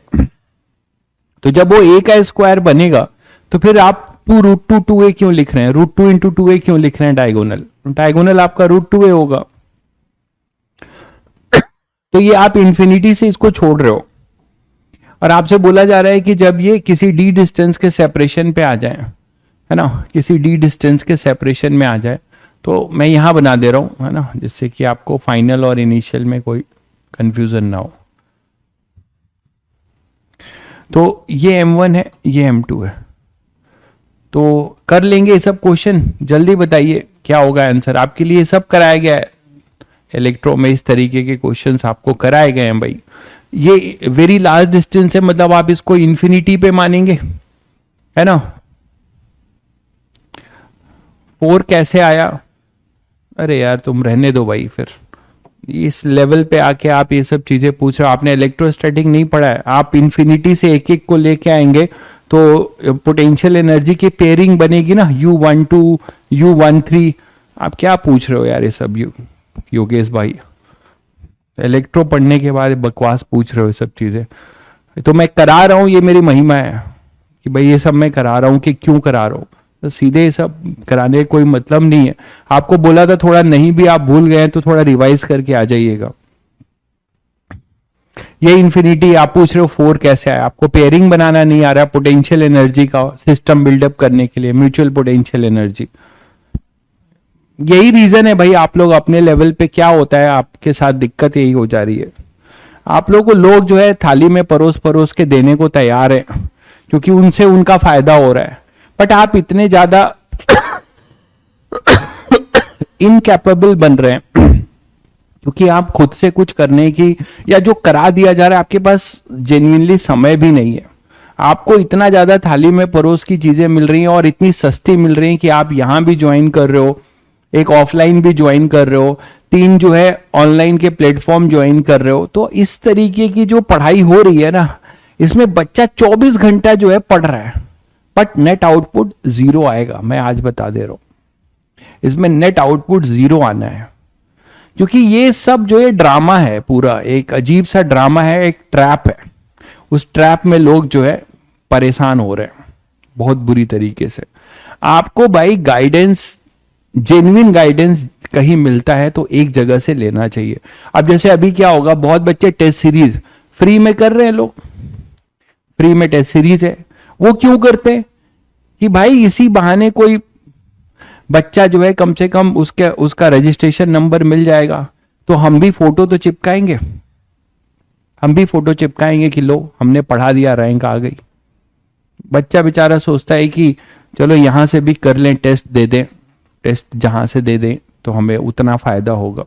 तो जब वो ए का स्क्वायर बनेगा तो फिर आप 2√2 2a क्यों लिख रहे हैं, √2 इंटू 2a क्यों लिख रहे हैं डायगोनल, डायगोनल आपका √2a होगा। तो ये आप इंफिनिटी से इसको छोड़ रहे हो, और आपसे बोला जा रहा है कि जब ये किसी डी डिस्टेंस के सेपरेशन पे आ जाए, है ना, किसी डी डिस्टेंस के सेपरेशन में आ जाए, तो मैं यहां बना दे रहा हूं, है ना, जिससे कि आपको फाइनल और इनिशियल में कोई कंफ्यूजन ना हो। तो ये M1 है, ये M2 है। तो कर लेंगे ये सब क्वेश्चन, जल्दी बताइए क्या होगा आंसर। आपके लिए सब कराया गया है, इलेक्ट्रो में इस तरीके के क्वेश्चंस आपको कराए गए हैं भाई। ये वेरी लार्ज डिस्टेंस है, मतलब आप इसको इंफिनिटी पे मानेंगे, है ना। 4 कैसे आया, अरे यार तुम रहने दो भाई, फिर इस लेवल पे आके आप ये सब चीजें पूछ रहे हो, आपने इलेक्ट्रोस्टैटिक नहीं पढ़ा है। आप इंफिनिटी से एक एक को लेके आएंगे तो पोटेंशियल एनर्जी की पेयरिंग बनेगी ना, U12 U13। आप क्या पूछ रहे हो यार ये सब, योगेश भाई, इलेक्ट्रो पढ़ने के बाद बकवास पूछ रहे हो सब चीजें। तो मैं करा रहा हूं, ये मेरी महिमा है कि भाई ये सब मैं करा रहा हूं, कि क्यों करा रहा हूं, तो सीधे सब कराने का कोई मतलब नहीं है। आपको बोला था थोड़ा, नहीं भी आप भूल गए तो थोड़ा रिवाइज करके आ जाइएगा। ये इंफिनिटी आप पूछ रहे हो 4 कैसे आया, आपको पेयरिंग बनाना नहीं आ रहा, पोटेंशियल एनर्जी का सिस्टम बिल्डअप करने के लिए, म्यूचुअल पोटेंशियल एनर्जी। यही रीजन है भाई, आप लोग अपने लेवल पे क्या होता है आपके साथ दिक्कत यही हो जा रही है। आप लोगों को लोग जो है थाली में परोस परोस के देने को तैयार है, क्योंकि उनसे उनका फायदा हो रहा है, बट आप इतने ज्यादा इनकैपेबल बन रहे हैं क्योंकि आप खुद से कुछ करने की, या जो करा दिया जा रहा है, आपके पास जेन्युइनली समय भी नहीं है। आपको इतना ज्यादा थाली में परोस की चीजें मिल रही हैं और इतनी सस्ती मिल रही हैं कि आप यहां भी ज्वाइन कर रहे हो, एक ऑफलाइन भी ज्वाइन कर रहे हो, 3 जो है ऑनलाइन के प्लेटफॉर्म ज्वाइन कर रहे हो। तो इस तरीके की जो पढ़ाई हो रही है ना, इसमें बच्चा 24 घंटा जो है पढ़ रहा है, बट नेट आउटपुट 0 आएगा। मैं आज बता दे रहा हूं, इसमें नेट आउटपुट 0 आना है, क्योंकि ये सब जो है ड्रामा है, पूरा एक अजीब सा ड्रामा है, एक ट्रैप है। उस ट्रैप में लोग जो है परेशान हो रहे हैं बहुत बुरी तरीके से। आपको भाई गाइडेंस, जेन्युइन गाइडेंस कहीं मिलता है तो एक जगह से लेना चाहिए। अब जैसे अभी क्या होगा, बहुत बच्चे टेस्ट सीरीज फ्री में कर रहे हैं, लोग फ्री में टेस्ट सीरीज है। वो क्यों करते हैं कि भाई इसी बहाने कोई बच्चा जो है कम से कम उसका रजिस्ट्रेशन नंबर मिल जाएगा, तो हम भी फोटो तो चिपकाएंगे, हम भी फोटो चिपकाएंगे कि लो हमने पढ़ा दिया, रैंक आ गई। बच्चा बेचारा सोचता है कि चलो यहां से भी कर लें, टेस्ट दे दें, टेस्ट जहां से दे दें तो हमें उतना फायदा होगा।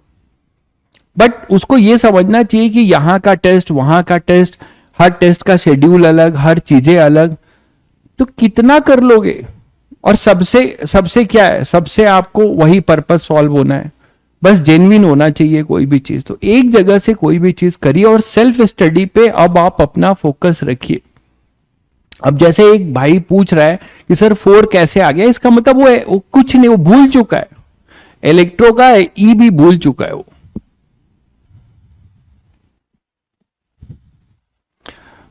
बट उसको यह समझना चाहिए कि यहां का टेस्ट, वहां का टेस्ट, हर टेस्ट का शेड्यूल अलग, हर चीजें अलग, तो कितना कर लोगे। और सबसे क्या है, सबसे आपको वही पर्पस सॉल्व होना है, बस जेन्युइन होना चाहिए कोई भी चीज। तो एक जगह से कोई भी चीज करिए और सेल्फ स्टडी पे अब आप अपना फोकस रखिए। अब जैसे एक भाई पूछ रहा है कि सर 4 कैसे आ गया, इसका मतलब वो कुछ नहीं, वो भूल चुका है, इलेक्ट्रो का ई भी भूल चुका है वो।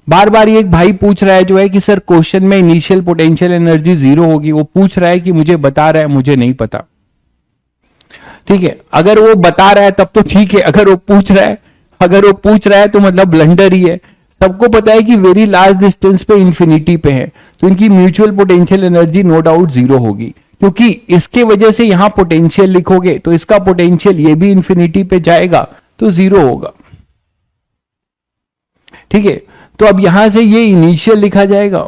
बार बार एक भाई पूछ रहा है जो है कि सर क्वेश्चन में इनिशियल पोटेंशियल एनर्जी 0 होगी, वो पूछ रहा है कि मुझे बता रहा है, मुझे नहीं पता। ठीक है, अगर वो बता रहा है तब तो ठीक है, अगर वो पूछ रहा है तो मतलब ब्लंडर ही है। सबको पता है कि वेरी लार्ज डिस्टेंस पे इंफिनिटी पे है, तो इनकी mutual potential energy no doubt 0 होगी, क्योंकि इसके वजह से यहां पोटेंशियल लिखोगे तो इसका पोटेंशियल ये भी इंफिनिटी पे जाएगा तो 0 होगा। ठीक है, तो अब यहां से ये इनिशियल लिखा जाएगा।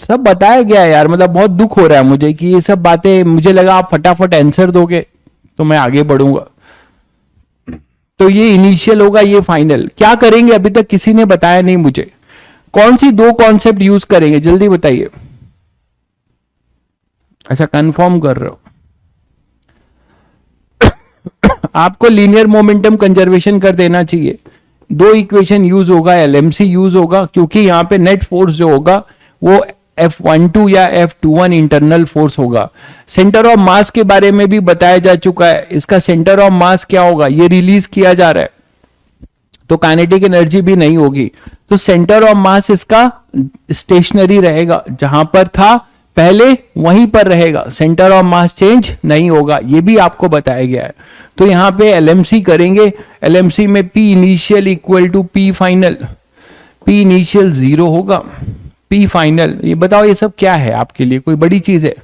सब बताया गया यार, मतलब बहुत दुख हो रहा है मुझे कि ये सब बातें, मुझे लगा आप फटाफट आंसर दोगे तो मैं आगे बढ़ूंगा। तो ये इनिशियल होगा, ये फाइनल। क्या करेंगे अभी तक किसी ने बताया नहीं मुझे, कौन सी 2 कॉन्सेप्ट यूज करेंगे जल्दी बताइए। अच्छा कंफर्म कर रहे हो। आपको लीनियर मोमेंटम कंजर्वेशन कर देना चाहिए। 2 इक्वेशन यूज होगा, एलएमसी यूज होगा, क्योंकि यहां पे नेट फोर्स जो होगा वो F12 या F21 इंटरनल फोर्स होगा। सेंटर ऑफ मास के बारे में भी बताया जा चुका है, इसका सेंटर ऑफ मास क्या होगा, ये रिलीज किया जा रहा है तो काइनेटिक एनर्जी भी नहीं होगी। तो सेंटर ऑफ मास इसका स्टेशनरी रहेगा, जहां पर था पहले वहीं पर रहेगा, सेंटर ऑफ मास चेंज नहीं होगा, ये भी आपको बताया गया है। तो यहां पे एलएमसी करेंगे, एलएमसी में P initial equal to P final, P initial 0 होगा, पी फाइनल। ये बताओ ये सब क्या है आपके लिए, कोई बड़ी चीज है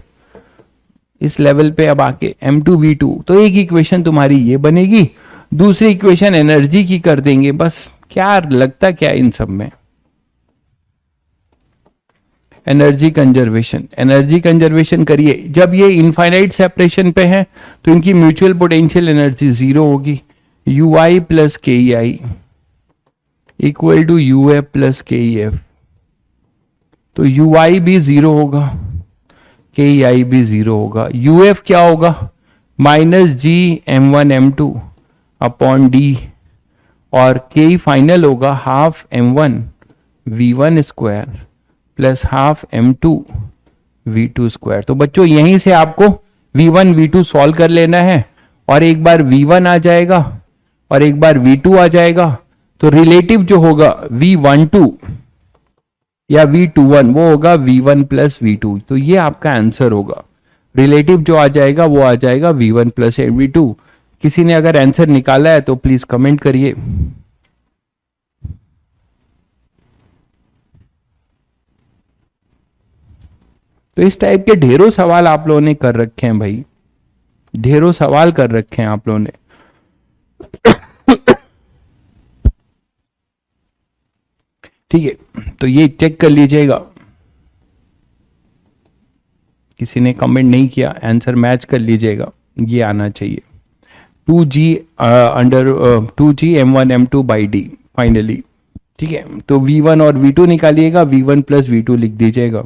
इस लेवल पे अब आके, M2V2। तो एक इक्वेशन तुम्हारी ये बनेगी, दूसरी इक्वेशन एनर्जी की कर देंगे, बस क्या लगता क्या इन सब में। एनर्जी कंजर्वेशन, एनर्जी कंजर्वेशन करिए, जब ये इनफाइनाइट सेपरेशन पे है तो इनकी म्यूचुअल पोटेंशियल एनर्जी 0 होगी, UI plus KEI equal to UF plus KEF। तो UI भी 0 होगा, KEI भी 0 होगा, UF क्या होगा, -G m1 m2 upon D, और K फाइनल होगा half m1 V1 square plus half m2 V2 square. तो बच्चों यहीं से आपको V1 V2 सॉल्व कर लेना है, और एक बार V1 आ जाएगा और एक बार V2 आ जाएगा, तो रिलेटिव जो होगा V12 या V21 वो होगा V1 प्लस V2। तो ये आपका आंसर होगा, रिलेटिव जो आ जाएगा वो आ जाएगा V1 प्लस V2। किसी ने अगर आंसर निकाला है तो प्लीज कमेंट करिए। तो इस टाइप के ढेरों सवाल आप लोगों ने कर रखे हैं भाई, ढेरों सवाल कर रखे हैं आप लोगों ने। ठीक है, तो ये चेक कर लीजिएगा, किसी ने कमेंट नहीं किया, आंसर मैच कर लीजिएगा, ये आना चाहिए 2G under 2G m1 m2 by D finally. ठीक है, तो V1 और V2 निकालिएगा, V1 प्लस V2 लिख दीजिएगा।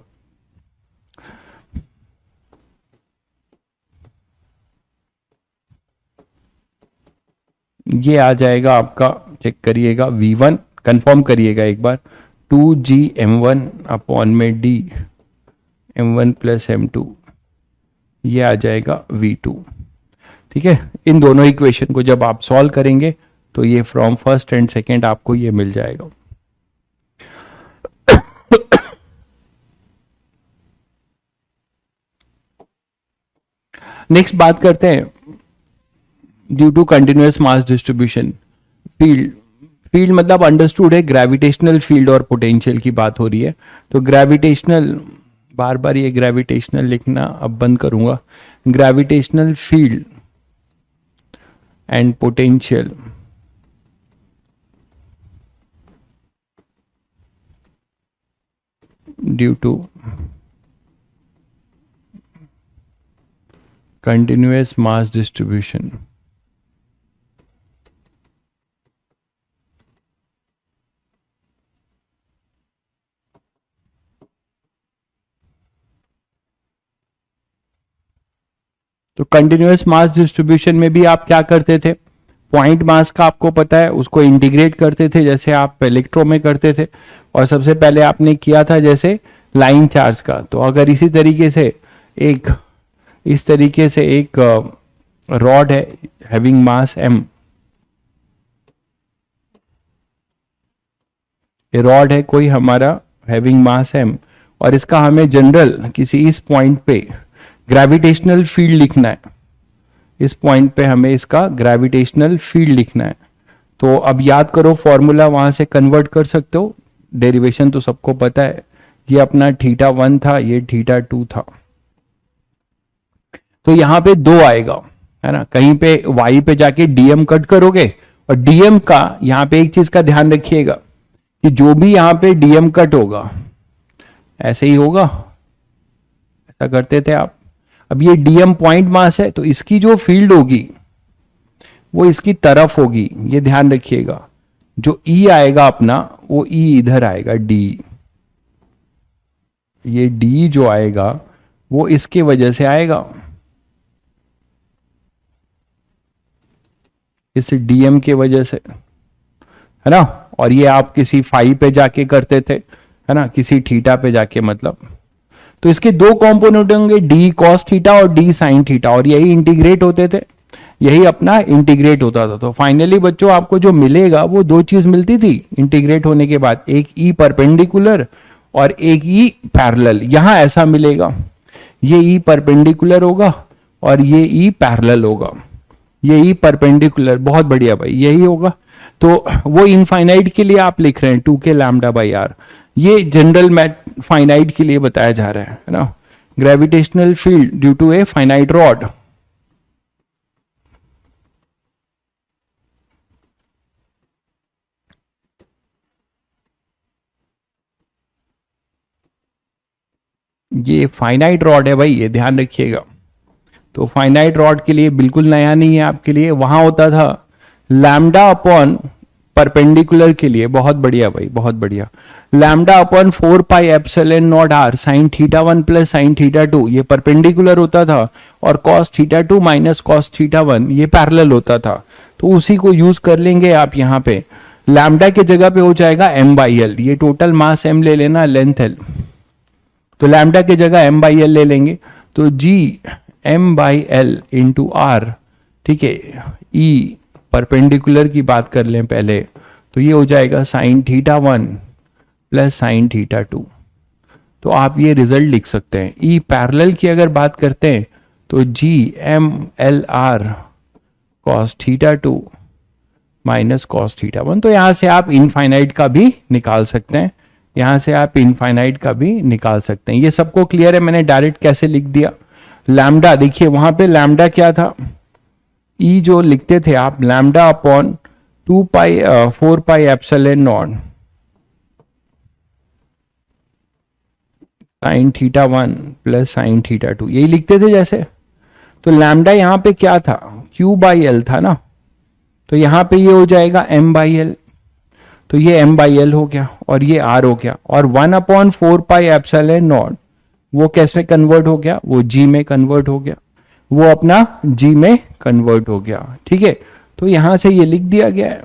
ये आ जाएगा आपका, चेक करिएगा, V1 कंफर्म करिएगा एक बार, 2G m1 अपॉन में D m1 प्लस m2, ये आ जाएगा V2। ठीक है, इन दोनों इक्वेशन को जब आप सॉल्व करेंगे तो ये फ्रॉम फर्स्ट एंड सेकेंड आपको ये मिल जाएगा। नेक्स्ट बात करते हैं, due to continuous mass distribution field, field मतलब अंडरस्टूड है, ग्रेविटेशनल फील्ड और पोटेंशियल की बात हो रही है। तो ग्रेविटेशनल, बार बार ये ग्रेविटेशनल लिखना अब बंद करूंगा, gravitational field and potential due to continuous mass distribution. तो कंटिन्यूअस मास डिस्ट्रीब्यूशन में भी आप क्या करते थे, पॉइंट मास का आपको पता है, उसको इंटीग्रेट करते थे जैसे आप इलेक्ट्रो में करते थे, और सबसे पहले आपने किया था जैसे लाइन चार्ज का। तो अगर इसी तरीके से एक, इस तरीके से एक रॉड है हैविंग मास m, ये रॉड है कोई हमारा हैविंग मास m, और इसका हमें जनरल किसी इस पॉइंट पे ग्रेविटेशनल फील्ड लिखना है, इस पॉइंट पे हमें इसका ग्रेविटेशनल फील्ड लिखना है। तो अब याद करो फॉर्मूला, वहां से कन्वर्ट कर सकते हो, डेरिवेशन तो सबको पता है, ये अपना θ1 था, ये θ2 था। तो यहां पे 2 आएगा, है ना, कहीं पे y पे जाके dm कट करोगे, और dm का यहां पे एक चीज का ध्यान रखिएगा कि जो भी यहां पे dm कट होगा ऐसे ही होगा, ऐसा करते थे आप। अब ये dm पॉइंट मास है, तो इसकी जो फील्ड होगी वो इसकी तरफ होगी, ये ध्यान रखिएगा। जो E आएगा अपना, वो E इधर आएगा D, ये D जो आएगा वो इसके वजह से आएगा, इस dm के वजह से, है ना। और ये आप किसी फाई पे जाके करते थे, है ना, किसी थीटा पे जाके, मतलब तो इसके दो कंपोनेंट होंगे, डी कॉस थीटा और डी साइन थीटा, और यही इंटीग्रेट होते थे, यही अपना इंटीग्रेट होता था। तो फाइनली बच्चों आपको जो मिलेगा वो दो चीज मिलती थी इंटीग्रेट होने के बाद, एक ई परपेंडिकुलर और एक ई पैरेलल। यहां ऐसा मिलेगा, ये ई परपेंडिकुलर होगा और ये ई पैरेलल होगा, ये ई परपेंडिकुलर, बहुत बढ़िया भाई, यही होगा। तो वो इनफाइनाइट के लिए आप लिख रहे हैं 2k लैम्डा बाई आर, ये जनरल मैथ फाइनाइट के लिए बताया जा रहा है ना। Gravitational field due to a finite rod, ये फाइनाइट रॉड है भाई, ये ध्यान रखिएगा। तो फाइनाइट रॉड के लिए बिल्कुल नया नहीं है आपके लिए, वहां होता था लैम्डा अपॉन परपेंडिकुलर के लिए, बहुत बढ़िया भाई, बहुत बढ़िया, lambda upon 4 pi epsilon naught R sine theta 1 plus sine theta 2, ये परपेंडिकुलर होता था, और cos theta 2 minus cos theta 1 ये पैरेलल होता था। तो उसी को यूज कर लेंगे आप यहाँ पे, लैम्डा के जगह पे हो जाएगा m बाई एल, ये टोटल मास m ले लेना, लेंथ l, तो लैम्डा की जगह m बाई एल ले लेंगे, तो g m by L into R, ठीक है, e परपेंडिकुलर की बात कर लें पहले, तो ये हो जाएगा sign theta 1 plus sine theta 2। तो आप ये रिजल्ट लिख सकते हैं। ई पैरेलल की अगर बात करते हैं तो G M L R cos theta 2 minus cos theta 1। तो यहां से आप इनफाइनाइट का भी निकाल सकते हैं, यहां से आप इनफाइनाइट का भी निकाल सकते हैं। ये सबको क्लियर है, मैंने डायरेक्ट कैसे लिख दिया। लैम्डा देखिए वहां पे लैम्डा क्या था, ई जो लिखते थे आप lambda upon 4 pi epsilon not sign theta 1 plus sine theta 2, यही लिखते थे जैसे। तो लैम्डा यहां पे क्या था, क्यू बाई एल था ना, तो यहां पे ये हो जाएगा m बाई एल, तो ये m बाई एल हो गया और ये r हो गया, और 1/4 पाई एप्सिलॉन नॉट वो कैसे कन्वर्ट हो गया, वो g में कन्वर्ट हो गया, वो अपना g में कन्वर्ट हो गया, ठीक है। तो यहां से ये लिख दिया गया है,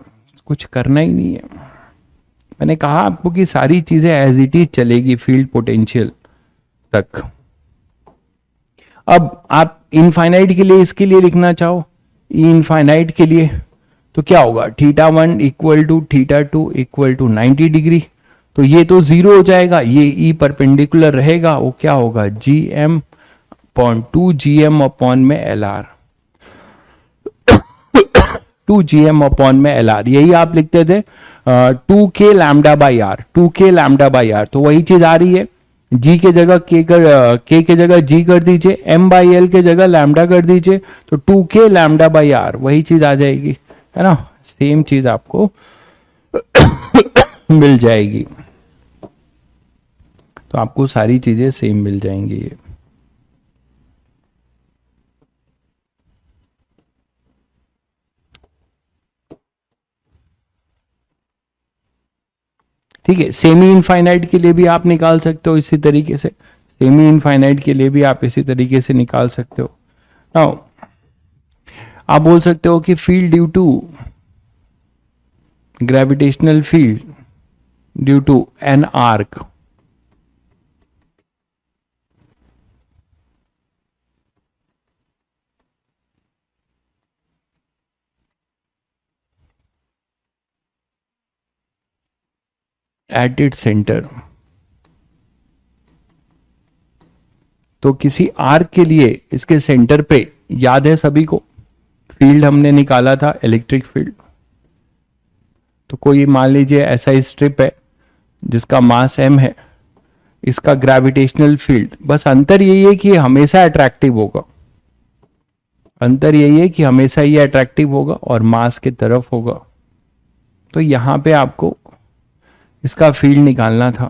कुछ करना ही नहीं है। मैंने कहा आपको कि सारी चीजें एज इट इज चलेगी फील्ड पोटेंशियल तक। अब आप इनफाइनाइट के लिए इसके लिए लिखना चाहो, इनफाइनाइट के लिए तो क्या होगा, theta 1 equal to theta 2 equal to 90 degree, तो ये तो जीरो हो जाएगा, ये ई परपेंडिकुलर रहेगा, वो क्या होगा G M upon 2gm upon में एल आर, 2gm अपॉन में एल आर, यही आप लिखते थे 2k lambda by R, 2k lambda by R. तो वही चीज आ रही है, g के जगह k के जगह g कर दीजिए, m बाई एल के जगह लैम्डा कर दीजिए, तो 2k लैम्डा बाई आर वही चीज आ जाएगी, है ना, सेम चीज आपको मिल जाएगी। तो आपको सारी चीजें सेम मिल जाएंगी ये। ठीक है, सेमी इनफाइनाइट के लिए भी आप निकाल सकते हो इसी तरीके से, सेमी इनफाइनाइट के लिए भी आप इसी तरीके से निकाल सकते हो। नाउ आप बोल सकते हो कि field due to gravitational field due to an arc at it centre, तो किसी आर्क के लिए इसके सेंटर पे, याद है सभी को फील्ड हमने निकाला था इलेक्ट्रिक फील्ड, तो कोई मान लीजिए ऐसा स्ट्रिप है जिसका मास m है, इसका ग्रेविटेशनल फील्ड, बस अंतर यही है कि हमेशा अट्रैक्टिव होगा, अंतर यही है कि हमेशा ये अट्रैक्टिव होगा और मास के तरफ होगा। तो यहां पे आपको इसका फील्ड निकालना था,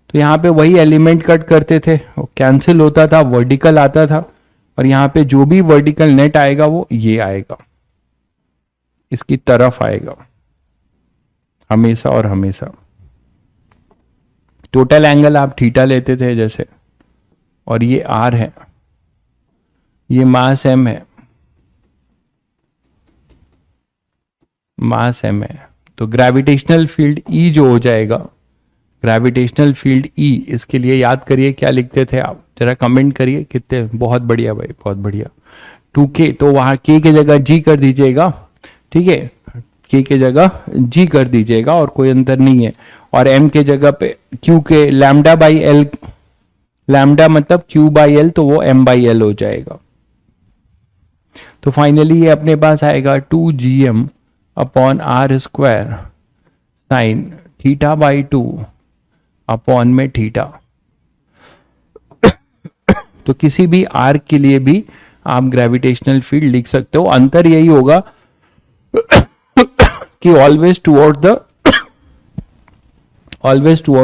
तो यहां पे वही एलिमेंट कट करते थे, वो कैंसिल होता था, वर्टिकल आता था, और यहां पे जो भी वर्टिकल नेट आएगा वो ये आएगा, इसकी तरफ आएगा हमेशा और हमेशा। टोटल एंगल आप थीटा लेते थे जैसे, और ये आर है, ये मास m है, मास m है, तो ग्रेविटेशनल फील्ड E जो हो जाएगा, ग्रेविटेशनल फील्ड ई, इसके लिए याद करिए क्या लिखते थे आप, जरा कमेंट करिए कितने। बहुत बढ़िया भाई, बहुत बढ़िया। 2k, तो वहां k की जगह g कर दीजिएगा, ठीक है, k की जगह g कर दीजिएगा और कोई अंतर नहीं है। और m के जगह पे q के लैम्डा बाई एल, लैम्डा मतलब q बाई एल, तो वो m बाई एल हो जाएगा। तो फाइनली ये अपने पास आएगा 2gm upon R square sine theta by 2 upon में थीटा। तो किसी भी आर्क के लिए भी आप ग्रेविटेशनल फील्ड लिख सकते हो। अंतर यही होगा कि ऑलवेज टुवर्ड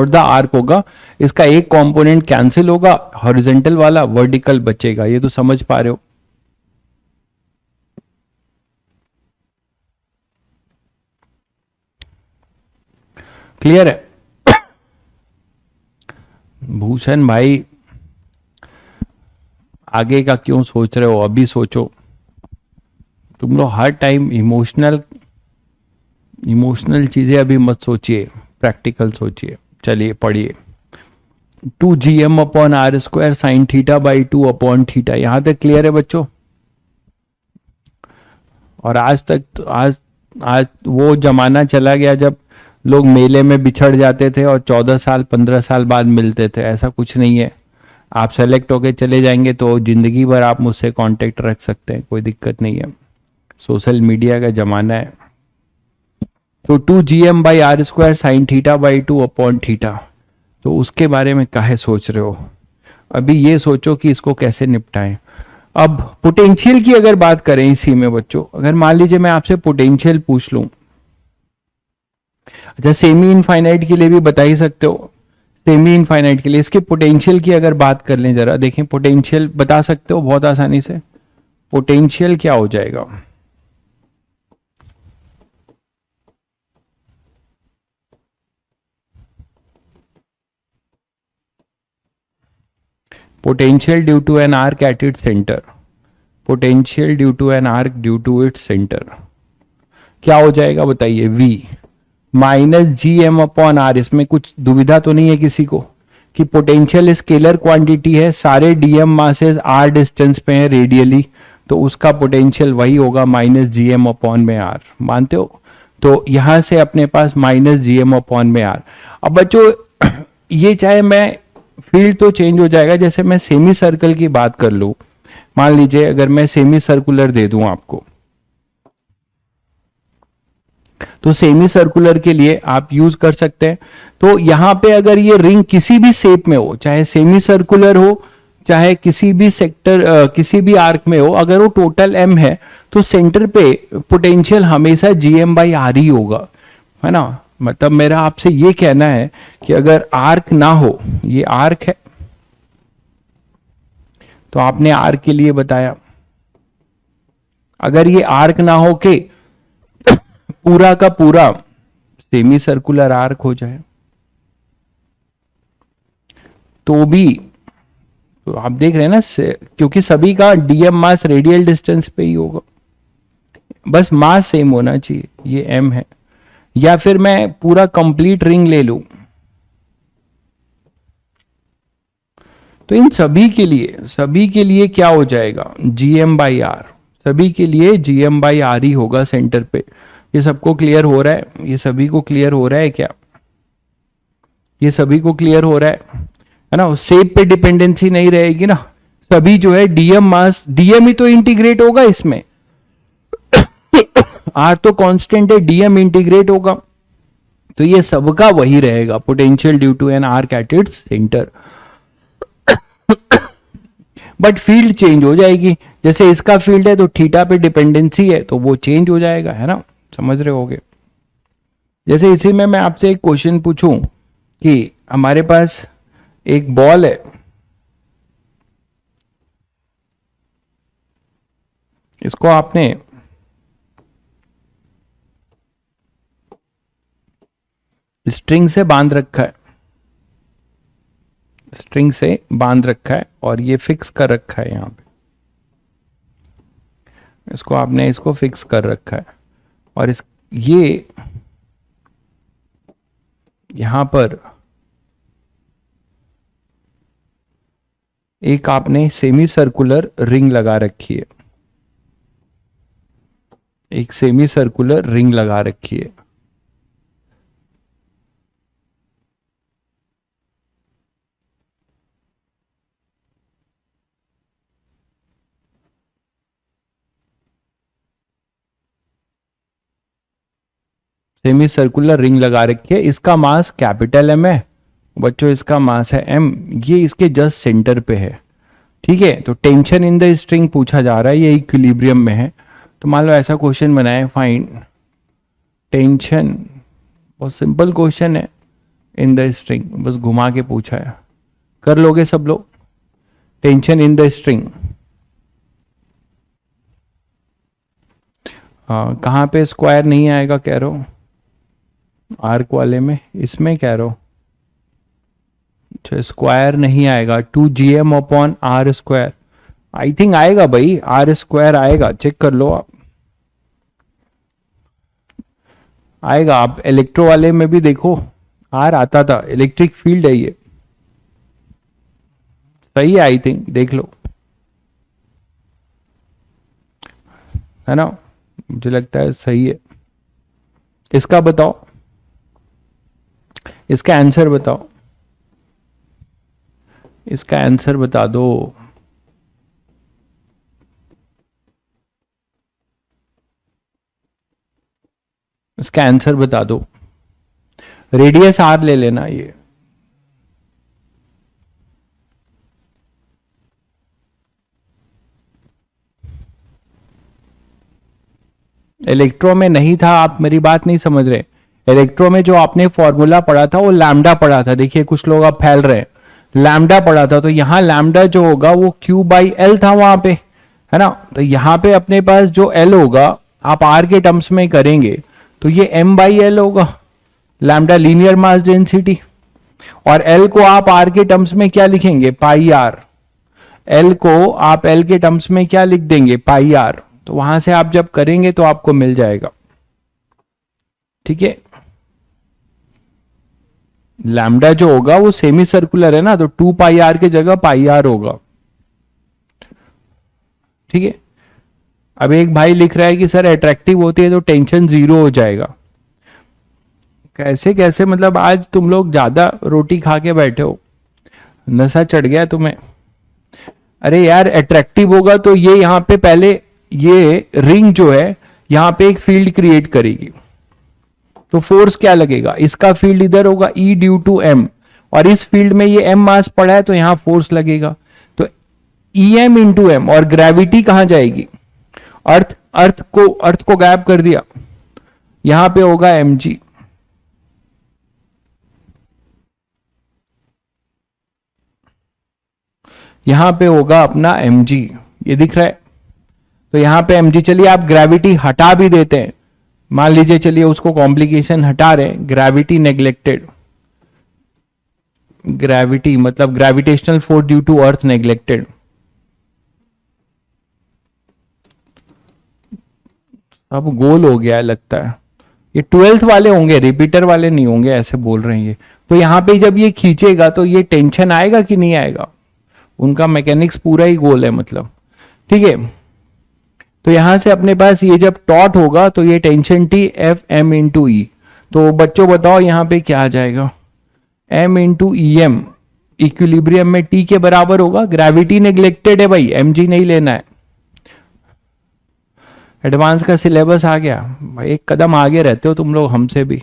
द आर्क होगा। इसका एक कंपोनेंट कैंसिल होगा, हॉरिजॉन्टल वाला, वर्टिकल बचेगा। ये तो समझ पा रहे हो। क्लियर है? भूषण भाई आगे का क्यों सोच रहे हो, अभी सोचो। तुम लोग हर टाइम इमोशनल चीजें अभी मत सोचिए, प्रैक्टिकल सोचिए। चलिए पढ़िए। 2gm upon R square sine theta by 2 upon theta. यहां तक क्लियर है बच्चों? और आज तक तो आज वो जमाना चला गया जब लोग मेले में बिछड़ जाते थे और 14 साल 15 साल बाद मिलते थे। ऐसा कुछ नहीं है। आप सेलेक्ट होके चले जाएंगे तो जिंदगी भर आप मुझसे कांटेक्ट रख सकते हैं, कोई दिक्कत नहीं है। सोशल मीडिया का जमाना है। तो 2gm by R square sine theta by 2 upon theta, तो उसके बारे में काहे सोच रहे हो? अभी ये सोचो कि इसको कैसे निपटाएं। अब पोटेंशियल की अगर बात करें इसी में बच्चों, अगर मान लीजिए मैं आपसे पोटेंशियल पूछ लूं, अच्छा सेमी इनफाइनाइट के लिए भी बता ही सकते हो। सेमी इनफाइनाइट के लिए इसके पोटेंशियल की अगर बात कर लें, जरा देखें पोटेंशियल बता सकते हो बहुत आसानी से। पोटेंशियल क्या हो जाएगा? Potential due to an arc at its centre, potential due to an arc due to its centre क्या हो जाएगा बताइए? v minus G M upon R. इसमें कुछ दुविधा तो नहीं है किसी को कि पोटेंशियल स्केलर क्वांटिटी है, सारे डीएम मासेस आर डिस्टेंस पे है रेडियली, तो उसका पोटेंशियल वही होगा माइनस जी एम अपॉन में आर। मानते हो? तो यहां से अपने पास माइनस जी एम अपॉन में आर। अब बच्चों ये चाहे मैं फील्ड तो चेंज हो जाएगा। जैसे मैं सेमी सर्कल की बात कर लूं, मान लीजिए अगर मैं सेमी सर्कुलर दे दूं आपको, तो सेमी सर्कुलर के लिए आप यूज कर सकते हैं। तो यहां पे अगर ये रिंग किसी भी शेप में हो, चाहे सेमी सर्कुलर हो चाहे किसी भी सेक्टर किसी भी आर्क में हो, अगर वो टोटल m है तो सेंटर पे पोटेंशियल हमेशा gm बाई आर ही होगा, है ना। मतलब मेरा आपसे ये कहना है कि अगर आर्क ना हो, ये आर्क है तो आपने आर्क के लिए बताया, अगर ये आर्क ना हो के पूरा का पूरा सेमी सर्कुलर आर्क हो जाए तो भी, तो आप देख रहे हैं ना, क्योंकि सभी का डीएम मास रेडियल डिस्टेंस पे ही होगा, बस मास सेम होना चाहिए, ये m है। या फिर मैं पूरा कंप्लीट रिंग ले लूं, तो इन सभी के लिए क्या हो जाएगा? gm by R. सभी के लिए gm बाई आर ही होगा सेंटर पे। ये सबको क्लियर हो रहा है? ये सभी को क्लियर हो रहा है क्या? ये सभी को क्लियर हो रहा है ना? शेप पे डिपेंडेंसी नहीं रहेगी ना। सभी जो है डीएम मास, डीएम ही तो इंटीग्रेट होगा इसमें। आर तो कांस्टेंट है, डीएम इंटीग्रेट होगा, तो ये सबका वही रहेगा, potential due to an arc at its centre. But field change हो जाएगी। जैसे इसका फील्ड है तो थीटा पे डिपेंडेंसी है, तो वो चेंज हो जाएगा, है ना। समझ रहे होगे? जैसे इसी में मैं आपसे एक क्वेश्चन पूछूं कि हमारे पास एक बॉल है, इसको आपने स्ट्रिंग से बांध रखा है, स्ट्रिंग से बांध रखा है और ये फिक्स कर रखा है यहां पे, इसको आपने इसको फिक्स कर रखा है और ये यहां पर एक आपने सेमी सर्कुलर रिंग लगा रखी है, एक सेमी सर्कुलर रिंग लगा रखी है। सेमी सर्कुलर रिंग लगा रखी है, इसका मास कैपिटल एम है बच्चों, इसका मास है एम, ये इसके जस्ट सेंटर पे है। ठीक है, तो टेंशन इन द स्ट्रिंग पूछा जा रहा है, ये इक्विलिब्रियम में है। तो मान लो ऐसा क्वेश्चन बनाए, फाइंड टेंशन, बहुत सिंपल क्वेश्चन है, इन द स्ट्रिंग, बस घुमा के पूछा है, कर लोगे सब लोग। टेंशन इन द स्ट्रिंग, कहाँ पे स्क्वायर नहीं आएगा कह रहे हो, आर्क वाले में, इसमें कह रहे हो, अच्छा स्क्वायर नहीं आएगा, 2gm upon R square, I think आएगा भाई, आर स्क्वायर आएगा, चेक कर लो आप, आएगा। आप इलेक्ट्रो वाले में भी देखो आर आता था, इलेक्ट्रिक फील्ड है ये, सही है आई थिंक, देख लो, है ना, मुझे लगता है सही है। इसका बताओ, इसका आंसर बताओ, इसका आंसर बता दो। इसका आंसर बता दो, रेडियस आर ले लेना ये, इलेक्ट्रो में नहीं था, आप मेरी बात नहीं समझ रहे। इलेक्ट्रो में जो आपने फॉर्मूला पढ़ा था वो लैम्डा पढ़ा था, देखिए कुछ लोग अब फैल रहे हैं, लैम्डा पढ़ा था, तो यहां लैम्डा जो होगा वो क्यू बाई एल था वहां पे, है ना। तो यहां पे अपने पास जो एल होगा आप आर के टर्म्स में करेंगे तो ये एम बाई एल होगा, लैम्डा लीनियर मास डेंसिटी, और एल को आप आर के टर्म्स में क्या लिखेंगे, पाई आर, एल को आप एल के टर्म्स में क्या लिख देंगे, पाई आर। तो वहां से आप जब करेंगे तो आपको मिल जाएगा, ठीक है। लैम्डा जो होगा वो सेमी सर्कुलर है ना, तो 2 पाई आर की जगह पाई आर होगा, ठीक है। अब एक भाई लिख रहा है कि सर अट्रैक्टिव होती है तो टेंशन 0 हो जाएगा, कैसे कैसे, मतलब आज तुम लोग ज्यादा रोटी खा के बैठे हो, नशा चढ़ गया तुम्हें। अरे यार अट्रैक्टिव होगा तो ये यहां पे पहले ये रिंग जो है यहां पे एक फील्ड क्रिएट करेगी, तो फोर्स क्या लगेगा, इसका फील्ड इधर होगा E ड्यू टू M, और इस फील्ड में ये M मास पड़ा है तो यहां फोर्स लगेगा, तो EM इंटू एम, और ग्रेविटी कहां जाएगी, अर्थ को गायब कर दिया, यहां पे होगा mg, यहां पे होगा अपना mg, ये दिख रहा है, तो यहां पे mg। चलिए आप ग्रेविटी हटा भी देते हैं, मान लीजिए, चलिए उसको कॉम्प्लिकेशन हटा रहे, ग्रेविटी नेग्लेक्टेड, ग्रेविटी मतलब gravitational force due to earth neglected, अब गोल हो गया है लगता है, ये 12th वाले होंगे, रिपीटर वाले नहीं होंगे, ऐसे बोल रहे हैं ये। तो यहां पे जब ये खींचेगा तो ये टेंशन आएगा कि नहीं आएगा, उनका मैकेनिक्स पूरा ही गोल है मतलब, ठीक है। तो यहां से अपने पास ये जब टॉट होगा तो ये tension T F M into E, तो बच्चों बताओ यहां पे क्या आ जाएगा, M into E M, equilibrium में टी के बराबर होगा, ग्रेविटी नेग्लेक्टेड है भाई, एम जी नहीं लेना है। एडवांस का सिलेबस आ गया भाई, एक कदम आगे रहते हो तुम लोग हमसे भी,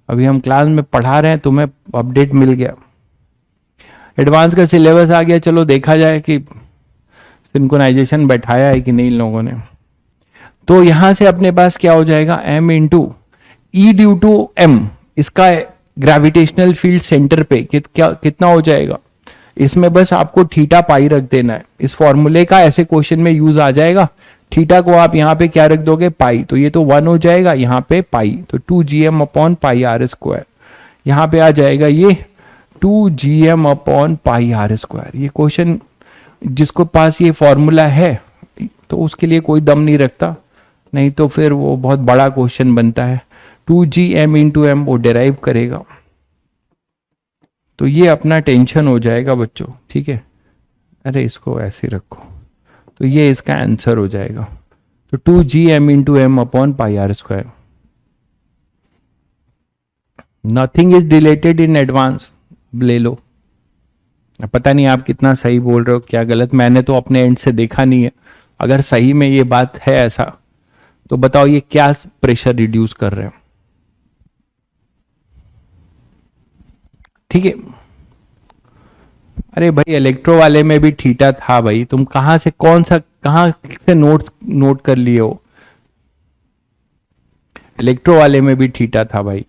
अभी हम क्लास में पढ़ा रहे हैं, तुम्हें अपडेट मिल गया, एडवांस का सिलेबस आ गया। चलो देखा जाए कि सिंक्रोनाइजेशन बैठाया है कि नहीं इन लोगों ने। तो यहां से अपने पास क्या हो जाएगा, m into E due to M, इसका ग्रेविटेशनल फील्ड सेंटर पे कितना हो जाएगा, इसमें बस आपको थीटा पाई रख देना है, इस फॉर्मूले का ऐसे क्वेश्चन में यूज आ जाएगा, थीटा को आप यहाँ पे क्या रख दोगे, पाई, तो ये तो 1 हो जाएगा, यहाँ पे पाई, तो 2gm upon pi R square, यहाँ पे आ जाएगा ये 2gm upon pi R square. ये क्वेश्चन जिसको पास ये फॉर्मूला है तो उसके लिए कोई दम नहीं रखता, नहीं तो फिर वो बहुत बड़ा क्वेश्चन बनता है, 2gm इंटू एम वो डिराइव करेगा, तो ये अपना टेंशन हो जाएगा बच्चों, ठीक है। अरे इसको ऐसे रखो, तो ये इसका आंसर हो जाएगा। तो 2gm into M upon pi R square. Nothing is deleted in advance. ले लो, पता नहीं आप कितना सही बोल रहे हो क्या गलत, मैंने तो अपने एंड से देखा नहीं है। अगर सही में ये बात है ऐसा तो बताओ ये क्या प्रेशर रिड्यूस कर रहे हो। ठीक है। अरे भाई इलेक्ट्रो वाले में भी थीटा था भाई, तुम कहां से कहां से नोट कर लिए हो। इलेक्ट्रो वाले में भी थीटा था भाई।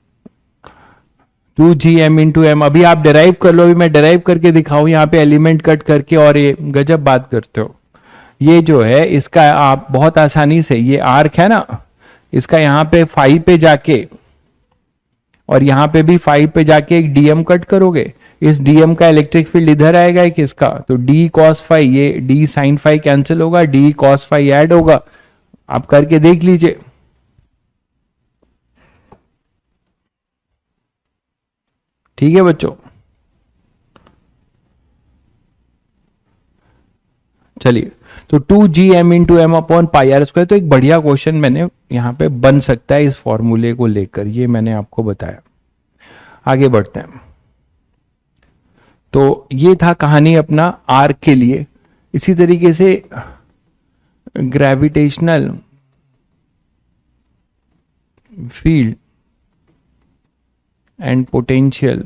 2gm इंटू एम, अभी आप डिराइव कर लो, अभी मैं डिराइव करके दिखाऊं यहाँ पे एलिमेंट कट करके, और ये गजब बात करते हो। ये जो है इसका आप बहुत आसानी से, ये आर्क है ना, इसका यहाँ पे 5 पे जाके और यहाँ पे भी 5 पे जाके एक डीएम कट करोगे, इस डीएम का इलेक्ट्रिक फील्ड इधर आएगा एक इसका, तो डी कॉस फाई, ये डी साइन फाई कैंसिल होगा, डी कॉस फाई ऐड होगा। आप करके देख लीजिए। ठीक है बच्चों, चलिए। तो 2gm into M upon pi R square, तो एक बढ़िया क्वेश्चन मैंने यहां पे बन सकता है इस फॉर्मूले को लेकर, ये मैंने आपको बताया। आगे बढ़ते हैं। तो ये था कहानी अपना आर्क के लिए। इसी तरीके से gravitational field and potential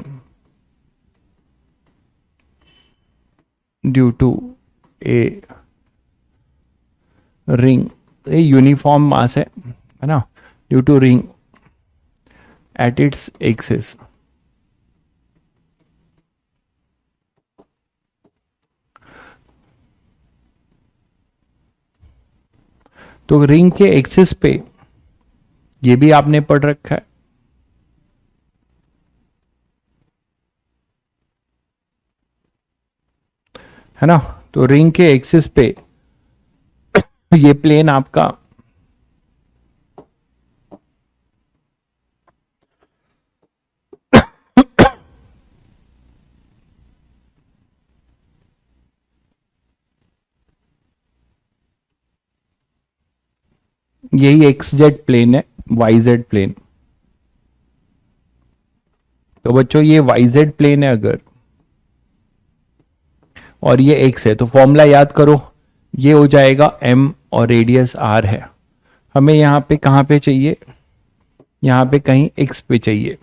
due to a ring, ये यूनिफॉर्म मास है ना, due to ring at its axis. तो रिंग के एक्सिस पे, ये भी आपने पढ़ रखा है ना। तो रिंग के एक्सिस पे ये प्लेन आपका यही एक्स जेड प्लेन है, वाई जेड प्लेन। तो बच्चों ये वाई जेड प्लेन है अगर, और ये एक्स है, तो फॉर्मूला याद करो, ये हो जाएगा एम और रेडियस आर है। हमें यहां पे कहां पे चाहिए, यहां पे कहीं एक्स पे चाहिए,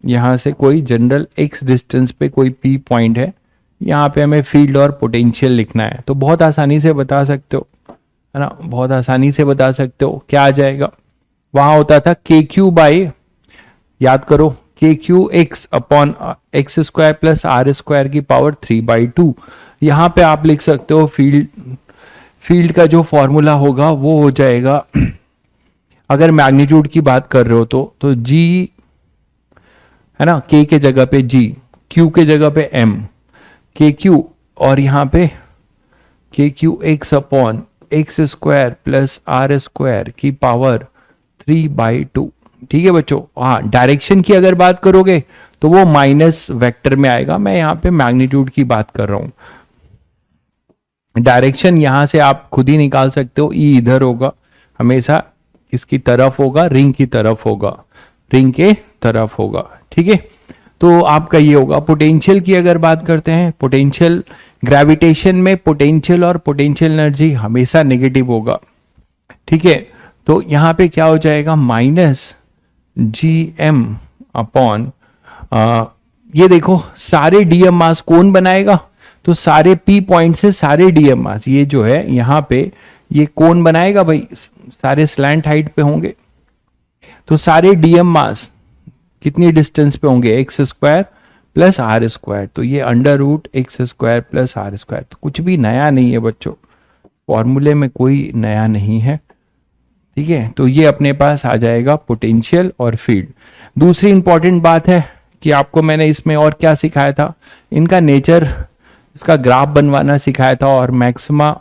यहां से कोई जनरल एक्स डिस्टेंस पे कोई पी पॉइंट है, यहां पे हमें फील्ड और पोटेंशियल लिखना है। तो बहुत आसानी से बता सकते हो, है ना, बहुत आसानी से बता सकते हो। क्या आ जाएगा, वहां होता था के क्यू बाई, याद करो, K Q x upon x square plus R square की पावर 3/2। यहां पे आप लिख सकते हो फील्ड का जो फॉर्मूला होगा वो हो जाएगा, अगर मैग्नीट्यूड की बात कर रहे हो तो जी, है ना, के के जगह पे जी, क्यू के जगह पे एम, के क्यू, और यहां पे K Q x upon x square plus R square की पावर 3/2। ठीक है बच्चों। हाँ, डायरेक्शन की अगर बात करोगे तो वो माइनस वेक्टर में आएगा, मैं यहां पे मैग्नीट्यूड की बात कर रहा हूं। डायरेक्शन यहां से आप खुद ही निकाल सकते हो, ई इधर होगा, हमेशा इसकी तरफ होगा, रिंग की तरफ होगा, रिंग के तरफ होगा। ठीक है, तो आपका ये होगा। पोटेंशियल की अगर बात करते हैं, पोटेंशियल, ग्रेविटेशन में पोटेंशियल और पोटेंशियल एनर्जी हमेशा नेगेटिव होगा। ठीक है, तो यहां पे क्या हो जाएगा, माइनस जी एम अपॉन, ये देखो सारे डीएम मास कौन बनाएगा, तो सारे पी पॉइंट से सारे डीएम मास, ये जो है यहां पे ये कौन बनाएगा भाई, सारे स्लैंट हाइट पे होंगे, तो सारे डीएम मास कितनी डिस्टेंस पे होंगे, x square plus R square, तो ये under root x square plus R square. तो कुछ भी नया नहीं है बच्चों, फॉर्मूले में कोई नया नहीं है। ठीक है, तो ये अपने पास आ जाएगा पोटेंशियल और फील्ड। दूसरी इंपॉर्टेंट बात है कि आपको मैंने इसमें और क्या सिखाया था, इनका नेचर, इसका ग्राफ बनवाना सिखाया था, और मैक्सिमा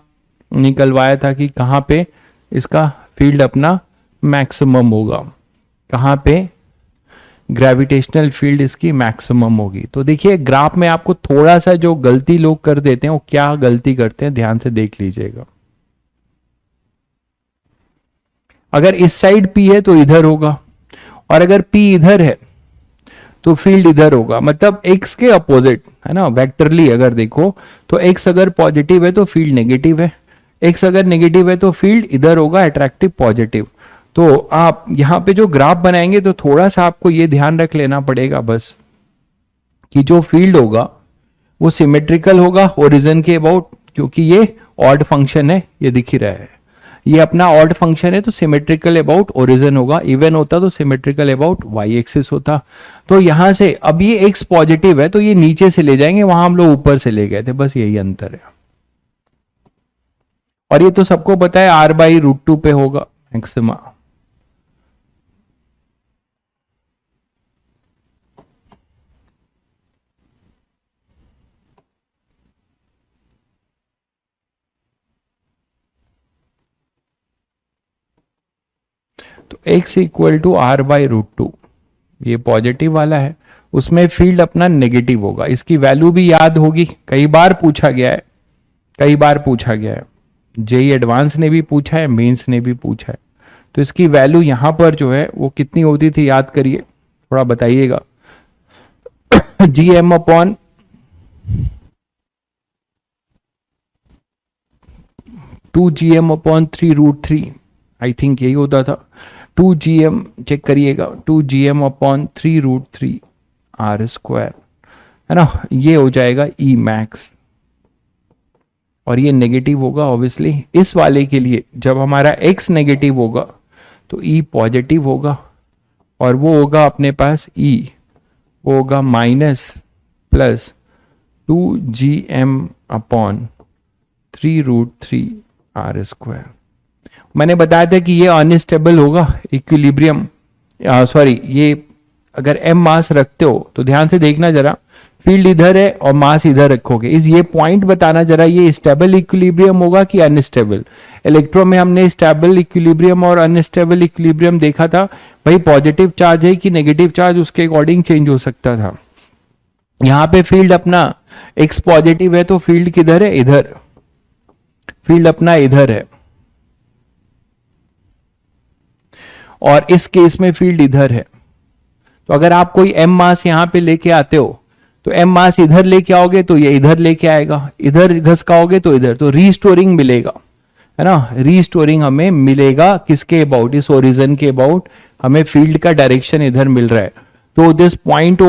निकलवाया था कि कहाँ पे इसका फील्ड अपना मैक्सिमम होगा, कहाँ पे ग्रेविटेशनल फील्ड इसकी मैक्सिमम होगी। तो देखिए ग्राफ में आपको थोड़ा सा जो गलती लोग कर देते हैं वो क्या गलती करते हैं ध्यान से देख लीजिएगा। अगर इस साइड P है तो इधर होगा, और अगर P इधर है तो फील्ड इधर होगा, मतलब x के अपोजिट है ना। वेक्टरली अगर देखो तो x अगर पॉजिटिव है तो फील्ड नेगेटिव है, x अगर नेगेटिव है तो फील्ड इधर होगा, अट्रैक्टिव पॉजिटिव। तो आप यहां पे जो ग्राफ बनाएंगे तो थोड़ा सा आपको ये ध्यान रख लेना पड़ेगा बस कि जो फील्ड होगा वो सिमेट्रिकल होगा ओरिजिन के अबाउट, क्योंकि ये ऑड फंक्शन है, ये दिख ही रहा है, ये अपना ऑड फंक्शन है तो सिमेट्रिकल अबाउट ओरिजिन होगा। इवन होता तो सिमेट्रिकल अबाउट वाई एक्सिस होता। तो यहां से अब ये एक्स पॉजिटिव है तो ये नीचे से ले जाएंगे, वहां हम लोग ऊपर से ले गए थे, बस यही अंतर है। और ये तो सबको पता है R/√2 पे होगा मैक्सिमा। तो x इक्वल टू R/√2, ये पॉजिटिव वाला है, उसमें फील्ड अपना नेगेटिव होगा। इसकी वैल्यू भी याद होगी, कई बार पूछा गया है, कई बार पूछा गया है, जेई एडवांस ने भी पूछा है, मेंस ने भी पूछा है। तो इसकी वैल्यू यहां पर जो है वो कितनी होती थी याद करिए, थोड़ा बताइएगा। GM upon 2GM upon 3√3, I think यही होता था। 2GM चेक करिएगा, 2GM अपॉन 3√3 R² है ना, ये हो जाएगा E मैक्स। और ये नेगेटिव होगा ऑब्वियसली इस वाले के लिए, जब हमारा x नेगेटिव होगा तो E पॉजिटिव होगा, और वो होगा अपने पास E, वो होगा -+2GM अपॉन 3√3 R²। मैंने बताया था कि ये अनस्टेबल होगा, इक्विलिब्रियम, सॉरी, ये अगर m मास रखते हो तो ध्यान से देखना जरा, फील्ड इधर है और मास इधर रखोगे, इस ये पॉइंट बताना जरा, ये स्टेबल इक्विलिब्रियम होगा कि अनस्टेबल। इलेक्ट्रो में हमने स्टेबल इक्विलिब्रियम और अनस्टेबल इक्विलिब्रियम देखा था, भाई पॉजिटिव चार्ज है कि नेगेटिव चार्ज उसके अकॉर्डिंग चेंज हो सकता था। यहां पे फील्ड अपना x पॉजिटिव है तो फील्ड किधर है, इधर, फील्ड अपना इधर है, और इस केस में फील्ड इधर है। तो अगर आप कोई m मास यहां पे लेके आते हो तो m मास इधर लेके आओगे तो ये इधर लेके आएगा, इधर घसकाओगे तो इधर, तो रीस्टोरिंग मिलेगा, है ना, रीस्टोरिंग हमें मिलेगा किसके अबाउट, इस ओरिजिन के अबाउट, हमें फील्ड का डायरेक्शन इधर मिल रहा है। तो this point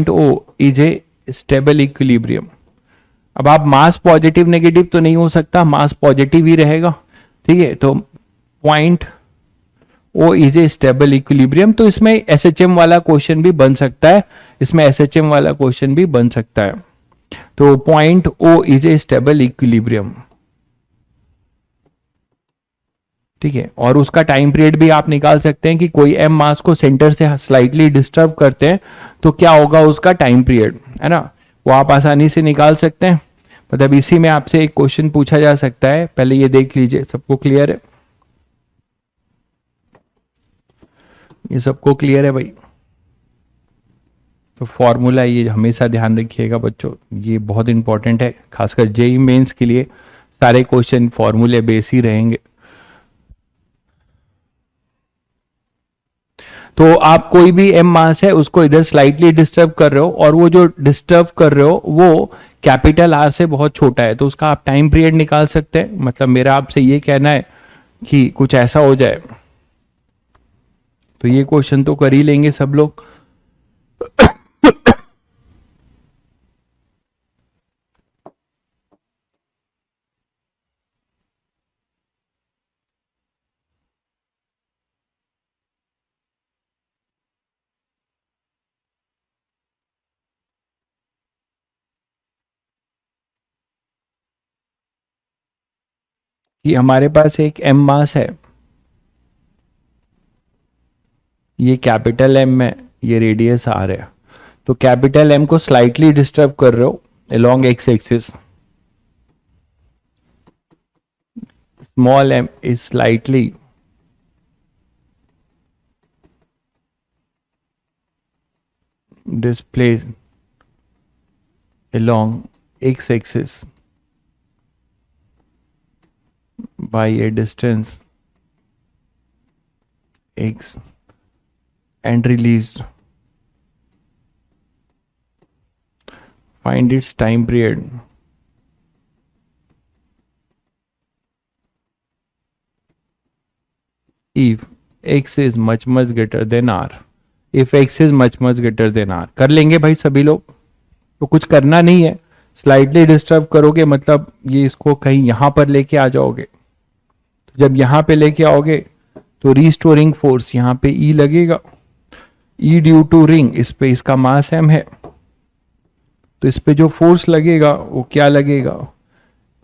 O is a stable equilibrium. अब आप मास पॉजिटिव नेगेटिव तो नहीं हो सकता, मास पॉजिटिव ही रहेगा, ठीक है। तो point O is a stable equilibrium. तो इसमें SHM वाला क्वेश्चन भी बन सकता है, इसमें SHM वाला क्वेश्चन भी बन सकता है। तो point O is a stable equilibrium, ठीक है। और उसका टाइम पीरियड भी आप निकाल सकते हैं कि कोई m मास को सेंटर से स्लाइटली डिस्टर्ब करते हैं तो क्या होगा उसका टाइम पीरियड, है ना, वो आप आसानी से निकाल सकते हैं। मतलब इसी में आपसे एक क्वेश्चन पूछा जा सकता है, पहले ये देख लीजिए, सबको क्लियर है, ये सबको क्लियर है भाई। तो फॉर्मूला ये हमेशा ध्यान रखिएगा बच्चों, ये बहुत इंपॉर्टेंट है, खासकर जेई मेंस के लिए सारे क्वेश्चन फॉर्मूले बेस ही रहेंगे। तो आप कोई भी m मास है उसको इधर स्लाइटली डिस्टर्ब कर रहे हो, और वो जो डिस्टर्ब कर रहे हो वो कैपिटल R से बहुत छोटा है, तो उसका आप टाइम पीरियड निकाल सकते हैं। मतलब मेरा आपसे ये कहना है कि कुछ ऐसा हो जाए, तो ये क्वेश्चन तो कर ही लेंगे सब लोग। कि हमारे पास एक m मास है, ये कैपिटल M है, ये रेडियस R है, तो कैपिटल M को स्लाइटली डिस्टर्ब कर रहे हो along x axis, small m is slightly displaced along x axis by a distance x and released. Find its time period. If x is much greater than r. If x is much greater than r. कर लेंगे भाई सभी लोग, तो कुछ करना नहीं है. स्लाइटली डिस्टर्ब करोगे मतलब ये इसको कहीं यहां पर लेके आ जाओगे. तो जब यहां पे लेके आओगे तो रीस्टोरिंग फोर्स यहां पे E लगेगा. E ड्यू टू रिंग, इस पे इसका मास m है, तो इस पे जो फोर्स लगेगा वो क्या लगेगा,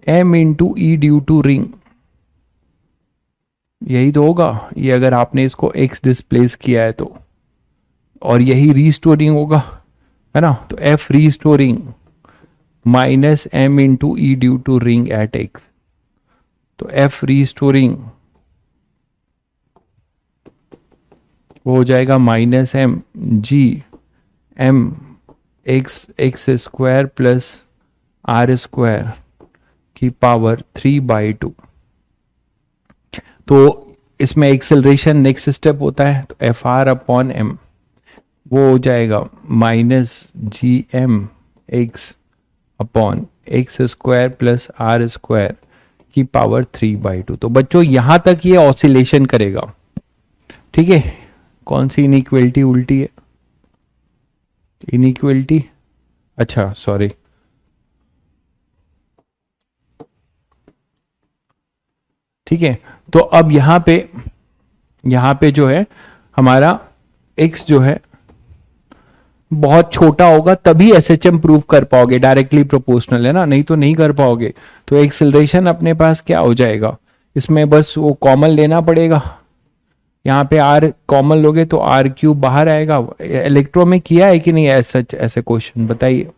m into E due to ring. यही तो होगा ये, अगर आपने इसको x डिस्प्लेस किया है तो, और यही रीस्टोरिंग होगा, है ना. तो F restoring minus m into E due to ring at x. तो F रीस्टोरिंग वो हो जाएगा minus m g m x square plus r square की पावर 3/2. तो इसमें एक्सेलरेशन नेक्स्ट स्टेप होता है, तो एफ आर अपॉन एम वो हो जाएगा minus G M X upon x square plus R square की पावर 3/2. तो बच्चों यहां तक ये ऑसिलेशन करेगा. ठीक है, कौन सी इनइक्वलिटी उल्टी है, इनइक्वलिटी, अच्छा सॉरी, ठीक है. तो अब यहां पे जो है हमारा x जो है बहुत छोटा होगा, तभी एसएचएम प्रूव कर पाओगे, डायरेक्टली प्रोपोर्शनल है ना, नहीं तो नहीं कर पाओगे. तो एक्सेलरेशन अपने पास क्या हो जाएगा, इसमें बस वो कॉमन लेना पड़ेगा. यहाँ पे r कॉमन लोगे तो r³ बाहर आएगा. इलेक्ट्रो में किया है कि नहीं ऐसे क्वेश्चन बताइए,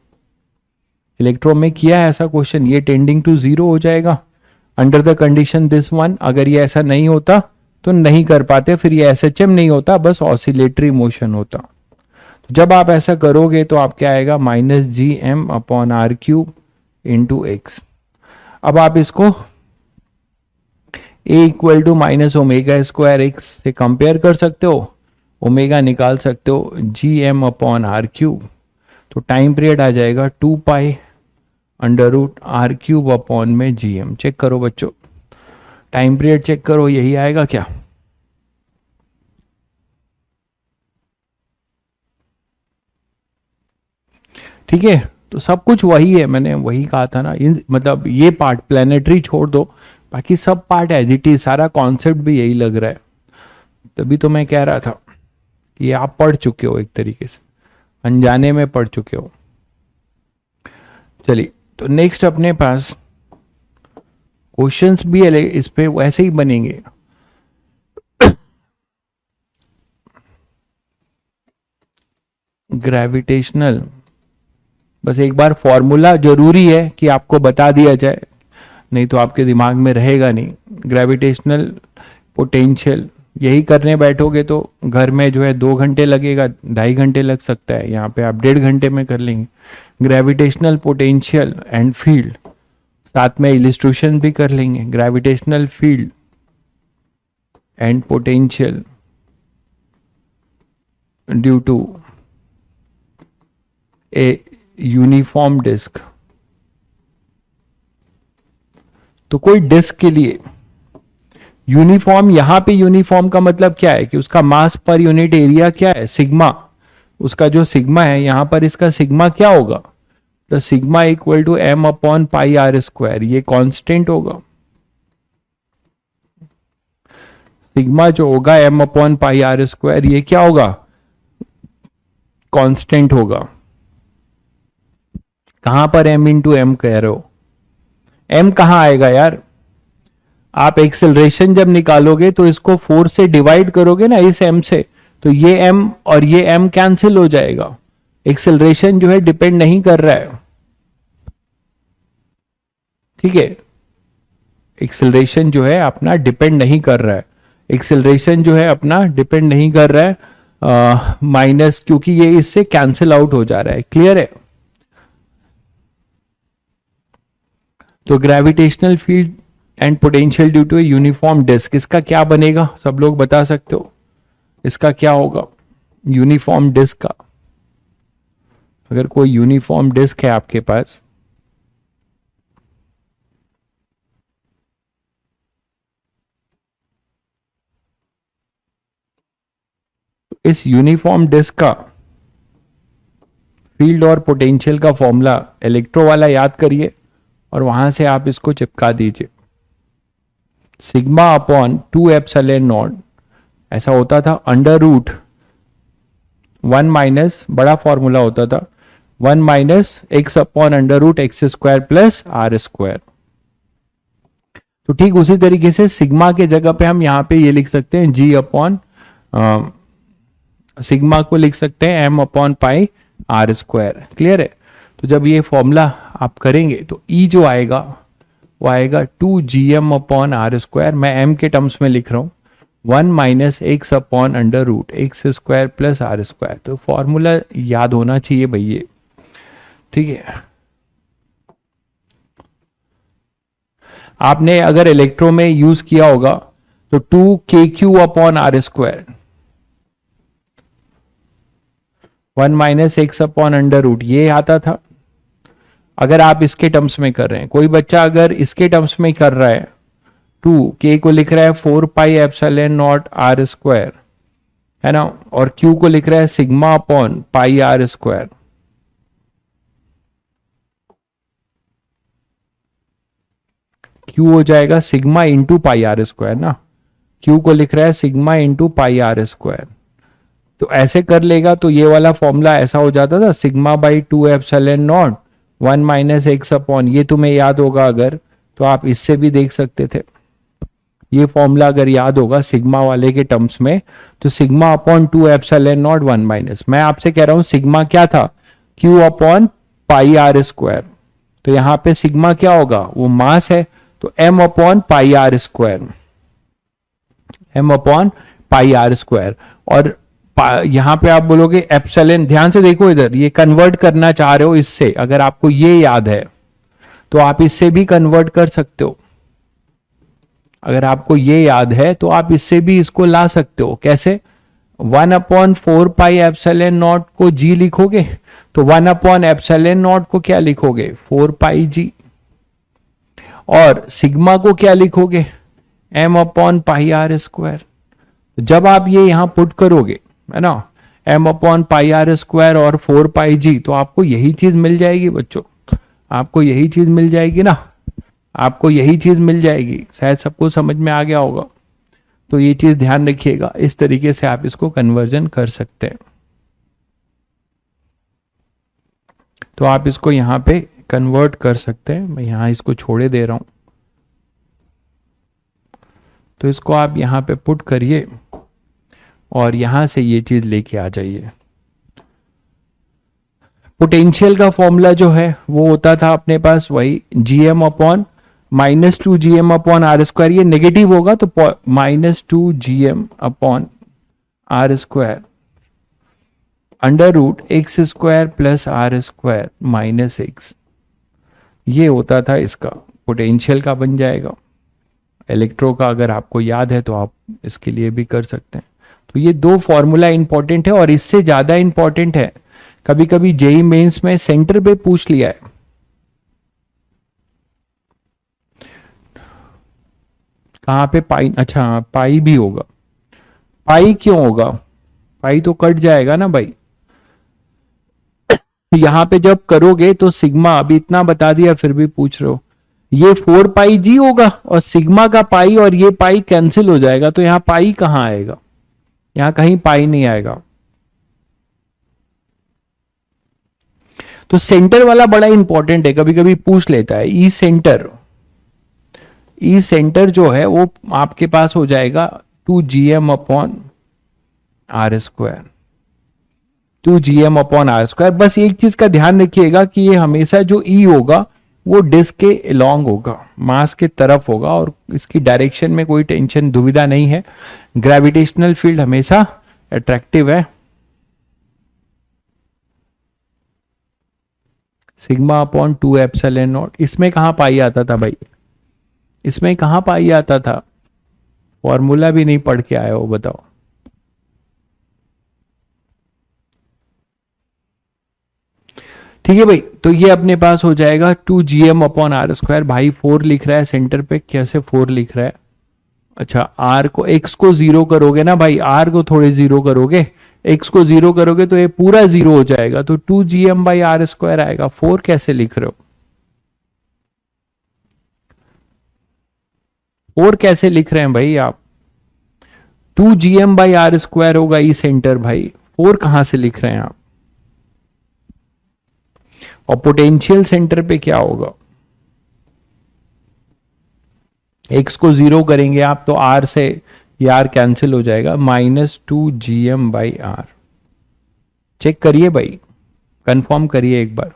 इलेक्ट्रो में किया है ऐसा क्वेश्चन. ये टेंडिंग टू 0 हो जाएगा under the condition this one. अगर ये ऐसा नहीं होता तो नहीं कर पाते, फिर ये एसएचएम नहीं होता, बस ऑसिलेटरी मोशन होता. तो जब आप ऐसा करोगे तो आप क्या आएगा, minus G M upon r³ into X. अब आप इसको a equal to minus omega square X से कंपेयर कर सकते हो, ओमेगा निकाल सकते हो, जी एम अपॉन r³. तो टाइम पीरियड आ जाएगा 2 पाई √r³ अपॉन में gm. चेक करो बच्चों, टाइम पीरियड चेक करो, यही आएगा क्या. ठीक है, तो सब कुछ वही है, मैंने वही कहा था ना. मतलब ये पार्ट प्लेनेटरी छोड़ दो, बाकी सब पार्ट एज इट इज, सारा कॉन्सेप्ट भी यही लग रहा है. तभी तो मैं कह रहा था कि ये आप पढ़ चुके हो, एक तरीके से अनजाने में पढ़ चुके हो. चलिए, तो नेक्स्ट अपने पास क्वेश्चंस भी है, इस पे वैसे ही बनेंगे. ग्रेविटेशनल, बस एक बार फॉर्मूला जरूरी है कि आपको बता दिया जाए, नहीं तो आपके दिमाग में रहेगा नहीं. ग्रेविटेशनल पोटेंशियल, यही करने बैठोगे तो घर में जो है 2 घंटे लगेगा, 2.5 घंटे लग सकता है, यहाँ पे आप 1.5 घंटे में कर लेंगे. ग्रेविटेशनल पोटेंशियल एंड फील्ड, साथ में इलिस्ट्रेशन भी कर लेंगे. Gravitational field and potential due to a uniform disc. तो कोई डिस्क के लिए यूनिफॉर्म, यहां पे यूनिफॉर्म का मतलब क्या है कि उसका मास पर यूनिट एरिया क्या है, सिग्मा. उसका जो सिग्मा है यहां पर, इसका सिग्मा क्या होगा, तो sigma equal to m upon pi R square. ये कांस्टेंट होगा, सिग्मा जो होगा m upon pi R square, ये क्या होगा, कांस्टेंट होगा. कहां पर m इंटू एम कह रहे हो, m कहां आएगा यार. आप एक्सेलरेशन जब निकालोगे तो इसको 4 से डिवाइड करोगे ना, इस m से, तो ये m और ये m कैंसिल हो जाएगा. एक्सेलरेशन जो है डिपेंड नहीं कर रहा है. ठीक है, एक्सेलरेशन जो है अपना डिपेंड नहीं कर रहा है, एक्सेलरेशन जो है अपना डिपेंड नहीं कर रहा है. माइनस, क्योंकि ये इससे कैंसिल आउट हो जा रहा है। क्लियर है? तो gravitational field and potential due to a uniform disc, इसका क्या बनेगा? सब लोग बता सकते हो इसका क्या होगा यूनिफॉर्म डिस्क का? अगर कोई यूनिफॉर्म डिस्क है आपके पास, तो इस यूनिफॉर्म डिस्क का फील्ड और पोटेंशियल का फॉर्मूला इलेक्ट्रो वाला याद करिए और वहां से आप इसको चिपका दीजिए। सिग्मा अपॉन 2 एप्सिलॉन नॉट ऐसा होता था, अंडर रूट 1 माइनस, बड़ा फॉर्मूला होता था 1 minus X upon under root x square plus R square. तो ठीक उसी तरीके से सिग्मा के जगह पे हम यहां पे ये लिख सकते हैं जी अपॉन, सिग्मा को लिख सकते हैं M upon pi R square. Clear है? तो जब ये फॉर्मूला आप करेंगे तो ई जो आएगा वो आएगा 2gm अपॉन आर स्क्वायर, मैं एम के टर्म्स में लिख रहा हूं 1 minus X upon under root x square plus R square. तो फॉर्मूला याद होना चाहिए भैया। ठीक है, आपने अगर इलेक्ट्रो में यूज किया होगा तो 2kq upon R square 1 minus X upon under root ये आता था। अगर आप इसके टर्म्स में कर रहे हैं, कोई बच्चा अगर इसके टर्म्स में कर रहा है 2k को लिख रहा है 4 pi epsilon naught R square, है ना, और q को लिख रहा है sigma upon pi R square, q हो जाएगा sigma into pi R square ना, q को लिख रहा है sigma into pi R square. तो ऐसे कर लेगा तो ये वाला फॉर्मूला ऐसा हो जाता था sigma by 2 epsilon naught 1 minus X upon, ये तुम्हें याद होगा अगर तो आप इससे भी देख सकते थे। ये फॉर्मूला अगर याद होगा सिग्मा वाले के टर्म्स में तो sigma upon 2 epsilon naught 1 minus, मैं आपसे कह रहा हूं सिग्मा क्या था q upon pi R square. तो यहां पे सिग्मा क्या होगा, वो मास है, तो m upon pi R square, m upon pi R square. और यहां पे आप बोलोगे एप्सिलॉन, ध्यान से देखो इधर, ये कन्वर्ट करना चाह रहे हो इससे, अगर आपको ये याद है तो आप इससे भी कन्वर्ट कर सकते हो। अगर आपको ये याद है तो आप इससे भी इसको ला सकते हो। कैसे? 1 अपॉन 4 पाई एप्सिलॉन नॉट को जी लिखोगे तो 1 अपॉन एप्सिलॉन नॉट को क्या लिखोगे 4 पाई जी, और सिग्मा को क्या लिखोगे m upon pi R square. जब आप ये यहां पुट करोगे, है ना, m upon pi R square और 4 पाई जी, तो आपको यही चीज मिल जाएगी बच्चों, आपको यही चीज मिल जाएगी ना, आपको यही चीज मिल जाएगी। शायद सबको समझ में आ गया होगा। तो ये चीज ध्यान रखिएगा, इस तरीके से आप इसको कन्वर्जन कर सकते हैं। तो आप इसको यहां पे कन्वर्ट कर सकते हैं। मैं यहां इसको छोड़े दे रहा हूं, तो इसको आप यहां पे पुट करिए और यहां से ये चीज लेके आ जाइए। पोटेंशियल का फॉर्मूला जो है वो होता था अपने पास वही GM upon minus 2gm upon R square, ये नेगेटिव होगा तो minus 2gm upon R square under root x square plus R square minus X, ये होता था इसका पोटेंशियल का बन जाएगा। इलेक्ट्रो का अगर आपको याद है तो आप इसके लिए भी कर सकते हैं। तो ये दो फॉर्मूला इंपॉर्टेंट है, और इससे ज्यादा इंपॉर्टेंट है, कभी कभी जेई मेंस में सेंटर पे पूछ लिया है, कहां पे पाई, अच्छा पाई भी होगा। पाई क्यों होगा, पाई तो कट जाएगा ना भाई। यहां पे जब करोगे तो सिग्मा, अभी इतना बता दिया फिर भी पूछ रहे हो, ये 4 पाई जी होगा और सिग्मा का पाई और ये पाई कैंसिल हो जाएगा, तो यहां पाई कहां आएगा, यहां कहीं पाई नहीं आएगा। तो सेंटर वाला बड़ा इंपॉर्टेंट है, कभी कभी पूछ लेता है। ई सेंटर, ई सेंटर जो है वो आपके पास हो जाएगा 2gm upon R square, 2gm upon R square. बस एक चीज का ध्यान रखिएगा कि ये हमेशा जो ई होगा वो डिस्क के अलोंग होगा, मास के तरफ होगा, और इसकी डायरेक्शन में कोई टेंशन दुविधा नहीं है। ग्रेविटेशनल फील्ड हमेशा अट्रैक्टिव है। सिग्मा अपॉन 2 एप्सिलॉन नॉट, इसमें कहां पाई आता था भाई, इसमें कहां पाई आता था, फॉर्मूला भी नहीं पढ़ के आए हो बताओ। ठीक है भाई, तो ये अपने पास हो जाएगा 2gm अपॉन आर स्क्वायर। भाई 4 लिख रहा है सेंटर पे, कैसे 4 लिख रहा है? अच्छा, आर को, एक्स को जीरो करोगे ना भाई, आर को थोड़े जीरो करोगे, एक्स को जीरो करोगे तो ये पूरा जीरो हो जाएगा, तो 2gm बाई आर स्क्वायर आएगा। 4 कैसे लिख रहे हो? 4 कैसे लिख रहे हैं भाई आप? 2gm बाई आर स्क्वायर होगा ई सेंटर भाई, 4 कहां से लिख रहे हैं आप? और पोटेंशियल सेंटर पे क्या होगा? एक्स को जीरो करेंगे आप तो आर से ये आर कैंसिल हो जाएगा, -2gm बाई आर। चेक करिए भाई, कंफर्म करिए एक बार।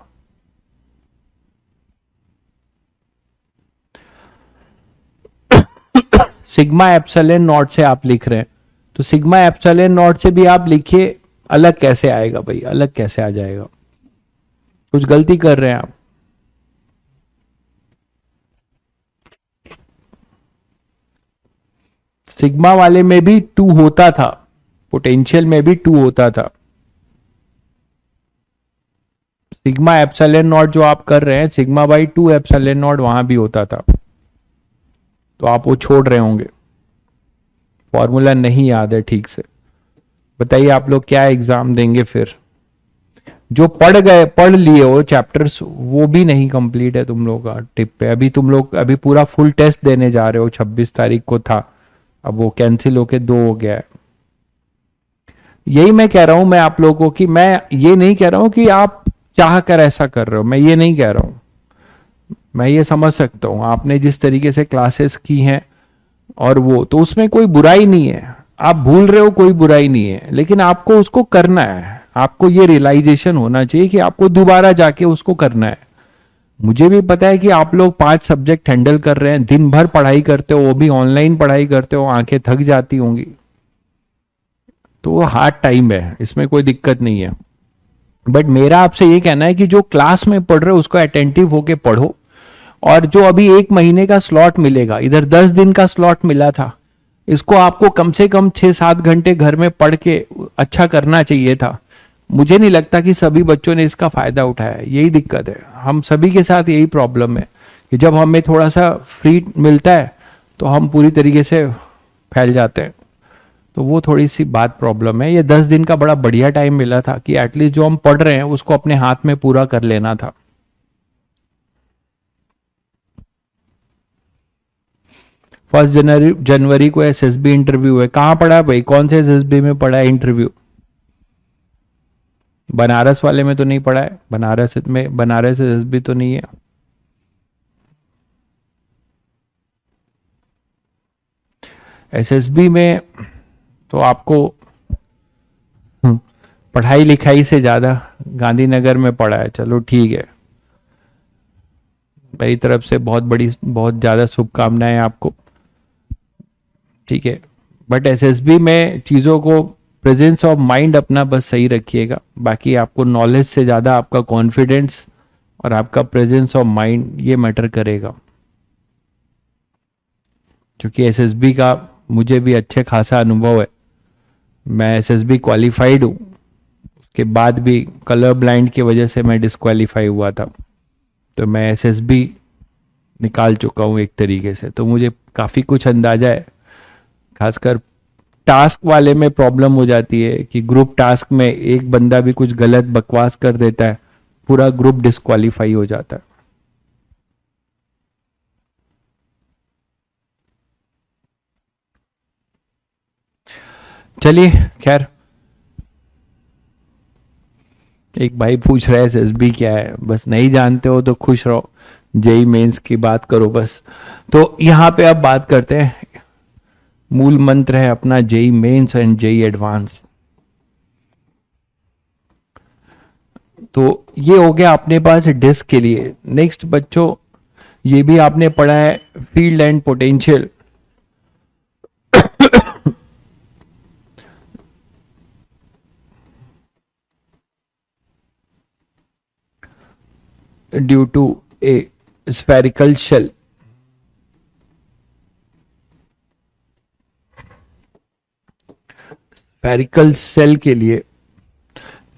सिग्मा एप्सिलॉन नॉट से आप लिख रहे हैं, तो सिग्मा एप्सिलॉन नॉट से भी आप लिखिए, अलग कैसे आएगा भाई, अलग कैसे आ जाएगा? कुछ गलती कर रहे हैं आप। सिग्मा वाले में भी 2 होता था, पोटेंशियल में भी 2 होता था। सिग्मा एप्सिलॉन नॉट जो आप कर रहे हैं, सिग्मा बाई 2 एप्सिलॉन नॉट वहां भी होता था, तो आप वो छोड़ रहे होंगे, फॉर्मूला नहीं याद है ठीक से। बताइए आप लोग क्या एग्जाम देंगे फिर? जो पढ़ गए, पढ़ लिए हो चैप्टर्स, वो भी नहीं कंप्लीट है तुम लोग का टिप पे। अभी तुम लोग अभी पूरा फुल टेस्ट देने जा रहे हो, 26 तारीख को था, अब वो कैंसिल होके 2 हो गया है। यही मैं कह रहा हूं मैं आप लोगों को, कि मैं ये नहीं कह रहा हूं कि आप चाह कर ऐसा कर रहे हो, मैं ये नहीं कह रहा हूं। मैं ये समझ सकता हूं आपने जिस तरीके से क्लासेस की हैं, और वो तो उसमें कोई बुराई नहीं है, आप भूल रहे हो, कोई बुराई नहीं है, लेकिन आपको उसको करना है। आपको ये रियलाइजेशन होना चाहिए कि आपको दोबारा जाके उसको करना है। मुझे भी पता है कि आप लोग 5 सब्जेक्ट हैंडल कर रहे हैं, दिन भर पढ़ाई करते हो, वो भी ऑनलाइन पढ़ाई करते हो, आंखें थक जाती होंगी, तो वो हार्ड टाइम है, इसमें कोई दिक्कत नहीं है। बट मेरा आपसे ये कहना है कि जो क्लास में पढ़ रहे हो उसको अटेंटिव होके पढ़ो, और जो अभी 1 महीने का स्लॉट मिलेगा, इधर 10 दिन का स्लॉट मिला था, इसको आपको कम से कम 6-7 घंटे घर में पढ़ के अच्छा करना चाहिए था। मुझे नहीं लगता कि सभी बच्चों ने इसका फायदा उठाया, यही दिक्कत है। हम सभी के साथ यही प्रॉब्लम है कि जब हमें थोड़ा सा फ्री मिलता है तो हम पूरी तरीके से फैल जाते हैं, तो वो थोड़ी सी बात प्रॉब्लम है। ये 10 दिन का बड़ा बढ़िया टाइम मिला था कि एटलीस्ट जो हम पढ़ रहे हैं उसको अपने हाथ में पूरा कर लेना था। फर्स्ट जनवरी को एसएसबी इंटरव्यू है। कहाँ पढ़ा है भाई, कौन से एसएसबी में पढ़ा है इंटरव्यू? बनारस वाले में तो नहीं पढ़ा है, बनारस एसएसबी तो नहीं है। एसएसबी में तो आपको पढ़ाई लिखाई से ज्यादा गांधीनगर में पढ़ा है, चलो ठीक है, मेरी तरफ से बहुत ज्यादा शुभकामनाएं आपको, ठीक है। बट एसएसबी में चीजों को प्रेजेंस ऑफ माइंड अपना बस सही रखिएगा, बाकी आपको नॉलेज से ज्यादा आपका कॉन्फिडेंस और आपका प्रेजेंस ऑफ माइंड ये मैटर करेगा। क्योंकि एसएसबी का मुझे भी अच्छे खासा अनुभव है, मैं एसएसबी क्वालिफाइड हूँ, उसके बाद भी कलर ब्लाइंड की वजह से मैं डिस्क्वालीफाई हुआ था, तो मैं एसएसबी निकाल चुका हूँ एक तरीके से, तो मुझे काफ़ी कुछ अंदाजा है। खासकर टास्क वाले में प्रॉब्लम हो जाती है कि ग्रुप टास्क में एक बंदा भी कुछ गलत बकवास कर देता है, पूरा ग्रुप डिस्क्वालीफाई हो जाता है। चलिए खैर, एक भाई पूछ रहा है एसएसबी क्या है, बस नहीं जानते हो तो खुश रहो, जेई मेंस की बात करो बस। तो यहाँ पे अब बात करते हैं, मूल मंत्र है अपना JEE Mains and JEE advance. तो ये हो गया अपने पास डिस्क के लिए। नेक्स्ट बच्चों, ये भी आपने पढ़ा है field and potential. Due to a spherical shell. Spherical shell के लिए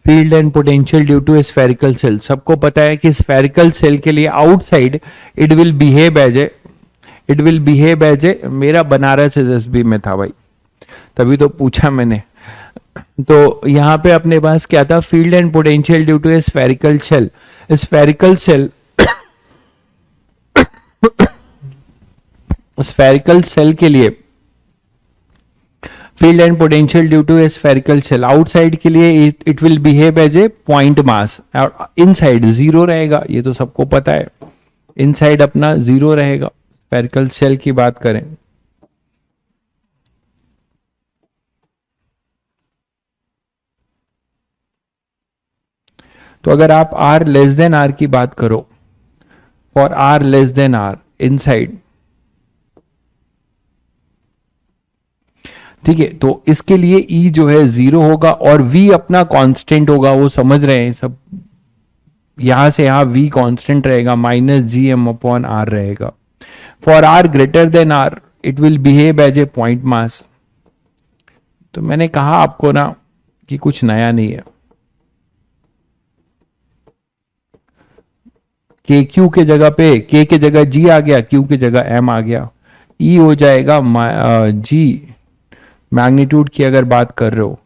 field and potential due to a spherical shell, सबको पता है कि स्फेरिकल सेल के लिए outside it will behave as a, मेरा बनारस एसएसबी में था भाई, तभी तो पूछा मैंने। तो यहां पे अपने पास क्या था, field and potential due to a spherical shell. Spherical shell spherical shell के लिए field and potential due to a spherical shell, outside के लिए it will behave as a point mass, और इनसाइड जीरो रहेगा, ये तो सबको पता है, इनसाइड अपना जीरो रहेगा स्फेरिकल शेल की बात करें। तो अगर आप r लेस देन r की बात करो, for r less than r inside, ठीक है, तो इसके लिए E जो है जीरो होगा और V अपना कांस्टेंट होगा, वो समझ रहे हैं सब, यहां से यहां V कांस्टेंट रहेगा, -gm/r रहेगा। For r greater than r it will behave as a point mass. तो मैंने कहा आपको ना कि कुछ नया नहीं है, के क्यू के जगह पे K के जगह G आ गया, Q के जगह M आ गया, E हो जाएगा G, मैग्नीट्यूड की अगर बात कर रहे हो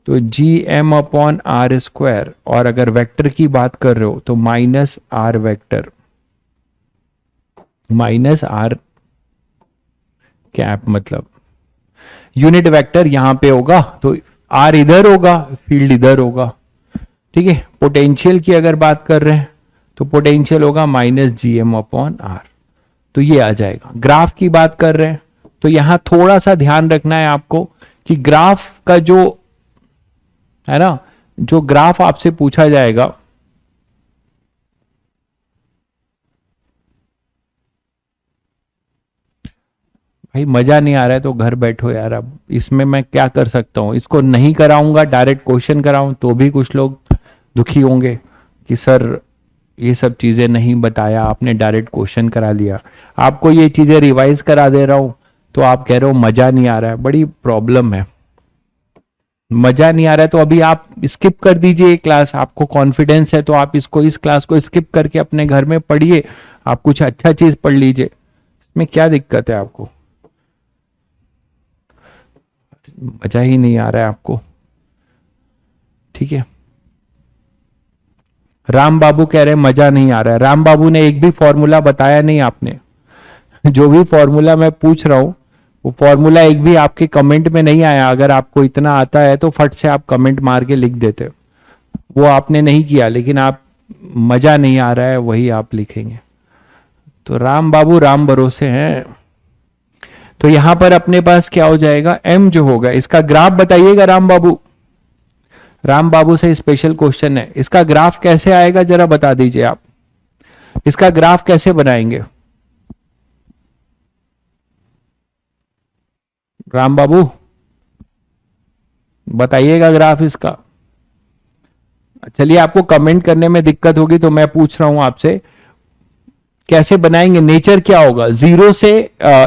तो gm/r², और अगर वेक्टर की बात कर रहे हो तो -r वेक्टर, -r कैप, मतलब यूनिट वेक्टर यहां पे होगा, तो r इधर होगा, फील्ड इधर होगा, ठीक है। पोटेंशियल की अगर बात कर रहे हैं तो पोटेंशियल होगा -gm/r, तो ये आ जाएगा। ग्राफ की बात कर रहे हैं तो यहां थोड़ा सा ध्यान रखना है आपको कि ग्राफ का जो है ना, जो ग्राफ आपसे पूछा जाएगा, भाई मजा नहीं आ रहा है तो घर बैठो यार, अब इसमें मैं क्या कर सकता हूं, इसको नहीं कराऊंगा, डायरेक्ट क्वेश्चन कराऊं तो भी कुछ लोग दुखी होंगे कि सर ये सब चीजें नहीं बताया आपने, डायरेक्ट क्वेश्चन करा लिया। आपको ये चीजें रिवाइज करा दे रहा हूं तो आप कह रहे हो मजा नहीं आ रहा है, बड़ी प्रॉब्लम है। मजा नहीं आ रहा है तो अभी आप स्किप कर दीजिए क्लास, आपको कॉन्फिडेंस है तो आप इसको, इस क्लास को स्किप करके अपने घर में पढ़िए, आप कुछ अच्छा चीज पढ़ लीजिए, इसमें क्या दिक्कत है आपको, मजा ही नहीं आ रहा है आपको, ठीक है। राम बाबू कह रहे हैं मजा नहीं आ रहा है, राम बाबू ने एक भी फॉर्मूला बताया नहीं आपने, जो भी फॉर्मूला मैं पूछ रहा हूं वो फॉर्मूला एक भी आपके कमेंट में नहीं आया। अगर आपको इतना आता है तो फट से आप कमेंट मार के लिख देते, वो आपने नहीं किया, लेकिन आप मजा नहीं आ रहा है वही आप लिखेंगे। तो राम बाबू राम भरोसे हैं। तो यहां पर अपने पास क्या हो जाएगा, m जो होगा, इसका ग्राफ बताइएगा राम बाबू, राम बाबू से स्पेशल क्वेश्चन है, इसका ग्राफ कैसे आएगा जरा बता दीजिए आप, इसका ग्राफ कैसे बनाएंगे राम बाबू, बताइएगा ग्राफ इसका। चलिए, आपको कमेंट करने में दिक्कत होगी तो मैं पूछ रहा हूं आपसे, कैसे बनाएंगे, नेचर क्या होगा, जीरो से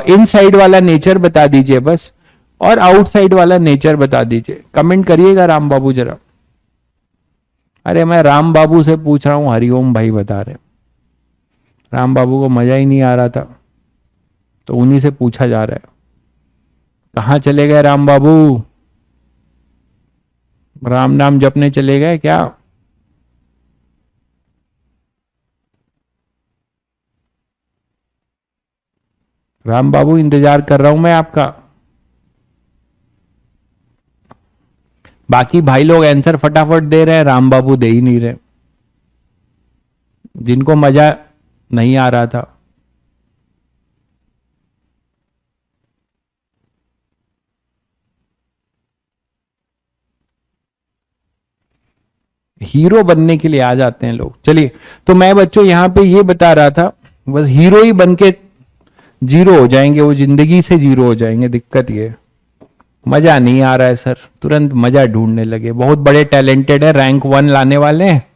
इनसाइड वाला नेचर बता दीजिए बस, और आउटसाइड वाला नेचर बता दीजिए, कमेंट करिएगा राम बाबू जरा। अरे मैं राम बाबू से पूछ रहा हूं, हरिओम भाई बता रहे, राम बाबू को मजा ही नहीं आ रहा था तो उन्हीं से पूछा जा रहा है। कहां चले गए राम बाबू, राम नाम जपने चले गए क्या? राम बाबू इंतजार कर रहा हूं मैं आपका। बाकी भाई लोग आंसर फटाफट दे रहे हैं, राम बाबू दे ही नहीं रहे, जिनको मजा नहीं आ रहा था। हीरो बनने के लिए आ जाते हैं लोग। चलिए, तो मैं बच्चों यहां पे ये बता रहा था, बस हीरो ही बन के जीरो हो जाएंगे, वो जिंदगी से जीरो हो जाएंगे। दिक्कत ये, मजा नहीं आ रहा है सर, तुरंत मजा ढूंढने लगे, बहुत बड़े टैलेंटेड है, रैंक 1 लाने वाले हैं,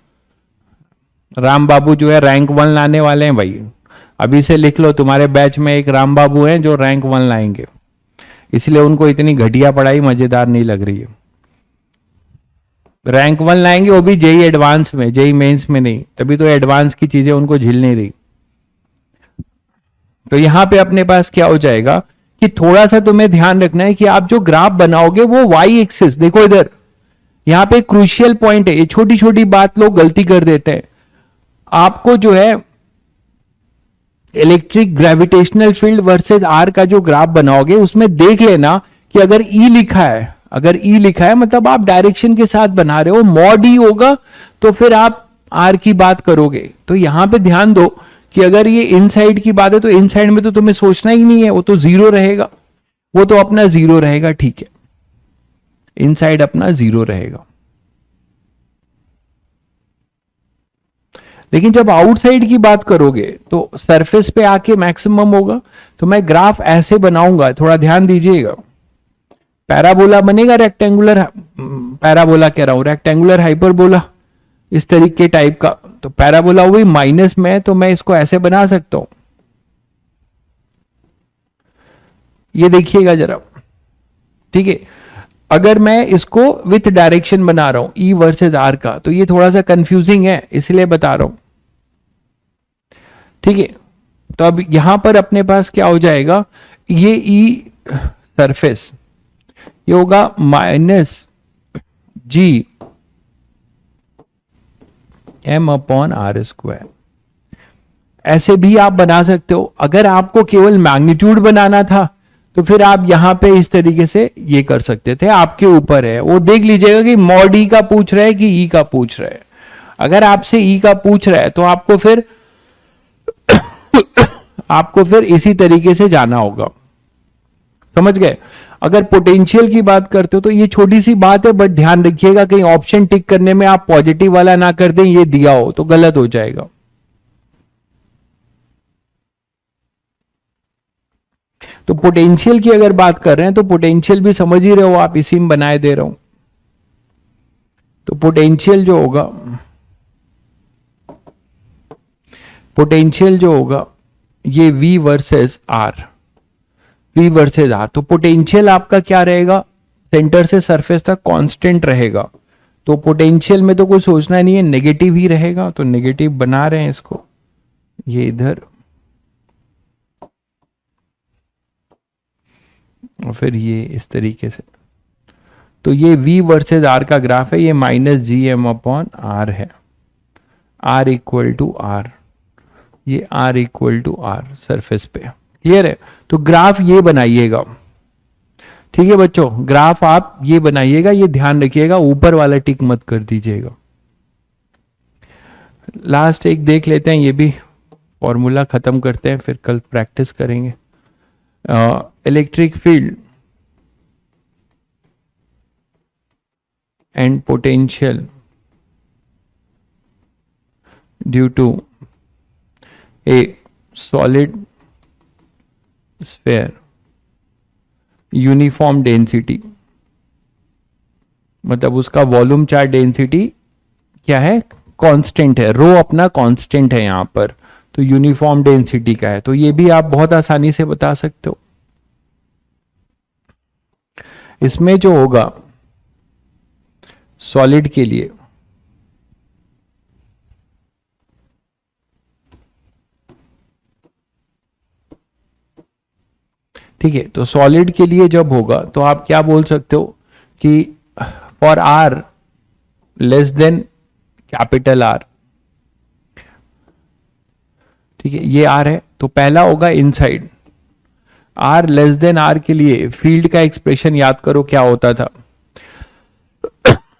राम बाबू जो है रैंक 1 लाने वाले हैं भाई, अभी से लिख लो, तुम्हारे बैच में एक राम बाबू हैं जो रैंक 1 लाएंगे, इसलिए उनको इतनी घटिया पढ़ाई मजेदार नहीं लग रही है। रैंक 1 लाएंगे, वो भी जेई एडवांस में, जेई मेंस में नहीं, तभी तो एडवांस की चीजें उनको झेल नहीं रही। तो यहां पे अपने पास क्या हो जाएगा कि थोड़ा सा तुम्हें ध्यान रखना है कि आप जो ग्राफ बनाओगे वो वाई एक्सिस, देखो इधर, यहां पे क्रूशियल पॉइंट है, ये छोटी छोटी बात लोग गलती कर देते हैं। आपको जो है electric gravitational field versus R का जो ग्राफ बनाओगे उसमें देख लेना कि अगर ई लिखा है, अगर ई लिखा है मतलब आप डायरेक्शन के साथ बना रहे हो, मॉड ई होगा तो फिर आप आर की बात करोगे। तो यहां पे ध्यान दो कि अगर ये इनसाइड की बात है तो इनसाइड में तो तुम्हें सोचना ही नहीं है, वो तो जीरो रहेगा, वो तो अपना जीरो रहेगा, ठीक है, इनसाइड अपना जीरो रहेगा। लेकिन जब आउटसाइड की बात करोगे तो सरफेस पे आके मैक्सिमम होगा। तो मैं ग्राफ ऐसे बनाऊंगा, थोड़ा ध्यान दीजिएगा। पैराबोला बनेगा, रेक्टेंगुलर, पैराबोला कह रहा हूं, रेक्टेंगुलर हाइपरबोला, इस तरीके टाइप का। तो पैराबोला हुई माइनस में, तो मैं इसको ऐसे बना सकता हूं, ये देखिएगा जरा, ठीक है। अगर मैं इसको विथ डायरेक्शन बना रहा हूं ई वर्सेस आर का, तो ये थोड़ा सा कंफ्यूजिंग है, इसलिए बता रहा हूं, ठीक है। तो अब यहां पर अपने पास क्या हो जाएगा, ये ई सरफेस ये होगा minus G M upon R square. ऐसे भी आप बना सकते हो। अगर आपको केवल मैग्नीट्यूड बनाना था तो फिर आप यहां पे इस तरीके से ये कर सकते थे, आपके ऊपर है, वो देख लीजिएगा कि मॉड ई का पूछ रहा है कि ई का पूछ रहा है। अगर आपसे ई का पूछ रहा है तो आपको फिर आपको फिर इसी तरीके से जाना होगा, समझ गए। अगर पोटेंशियल की बात करते हो तो ये छोटी सी बात है, बट ध्यान रखिएगा कहीं ऑप्शन टिक करने में आप पॉजिटिव वाला ना कर दें, ये दिया हो तो गलत हो जाएगा। तो पोटेंशियल की अगर बात कर रहे हैं तो पोटेंशियल भी समझ ही रहे हो आप, इसी में बनाए दे रहा हूं। तो पोटेंशियल जो होगा, पोटेंशियल जो होगा ये V versus R, V versus R। तो पोटेंशियल आपका क्या रहेगा, सेंटर से सरफेस तक कांस्टेंट रहेगा। तो पोटेंशियल में तो कोई सोचना नहीं है, नेगेटिव ही रहेगा। तो नेगेटिव बना रहे हैं इसको, ये इधर, और फिर ये इस तरीके से। तो ये V वर्सेस R का ग्राफ है, ये minus G M upon R है, R इक्वल टू आर, ये R equal to R surface पे, क्लियर है। तो ग्राफ ये बनाइएगा, ठीक है बच्चों, ग्राफ आप ये बनाइएगा, ये ध्यान रखिएगा, ऊपर वाला टिक मत कर दीजिएगा। लास्ट एक देख लेते हैं, ये भी फॉर्मूला खत्म करते हैं, फिर कल प्रैक्टिस करेंगे। Electric field and potential due to a solid sphere uniform density, मतलब उसका वॉल्यूम चार्ज डेंसिटी क्या है, कांस्टेंट है, रो अपना कांस्टेंट है यहां पर, तो यूनिफॉर्म डेंसिटी का है। तो ये भी आप बहुत आसानी से बता सकते हो। इसमें जो होगा सॉलिड के लिए, ठीक है, तो सॉलिड के लिए जब होगा तो आप क्या बोल सकते हो कि for R less than capital R, ठीक है, ये आर है। तो पहला होगा inside, R less than R के लिए फील्ड का एक्सप्रेशन याद करो क्या होता था,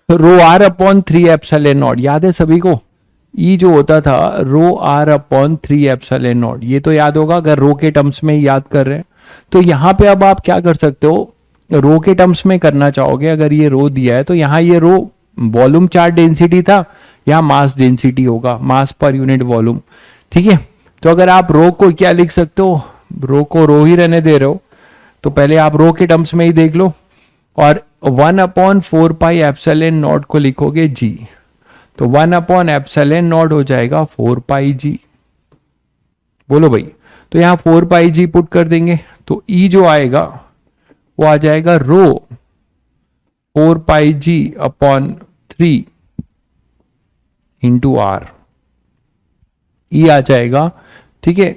रो आर अपॉन 3 एप्सिलॉन नॉट, याद है सभी को। ई जो होता था रो आर अपॉन 3 एप्सिलॉन नॉट, ये तो याद होगा अगर रो के टर्म्स में ही याद कर रहे हैं। तो यहां पे अब आप क्या कर सकते हो, रो के टर्म्स में करना चाहोगे, अगर ये रो दिया है तो यहां ये रो वॉल्यूम चार्ज डेंसिटी था, यहां मास डेंसिटी होगा, मास पर यूनिट वॉल्यूम, ठीक है। तो अगर आप रो को क्या लिख सकते हो, रो को रो ही रहने दे रहे हो तो पहले आप रो के टर्म्स में ही देख लो, और 1/4 पाई एप्सिलॉन नॉट को लिखोगे जी। तो 1/ε0 हो जाएगा 4πg। बोलो भाई, तो यहां 4πg पुट कर देंगे तो E जो आएगा वो आ जाएगा रो 4πg/3 इंटू आर। ई आ जाएगा, ठीक है,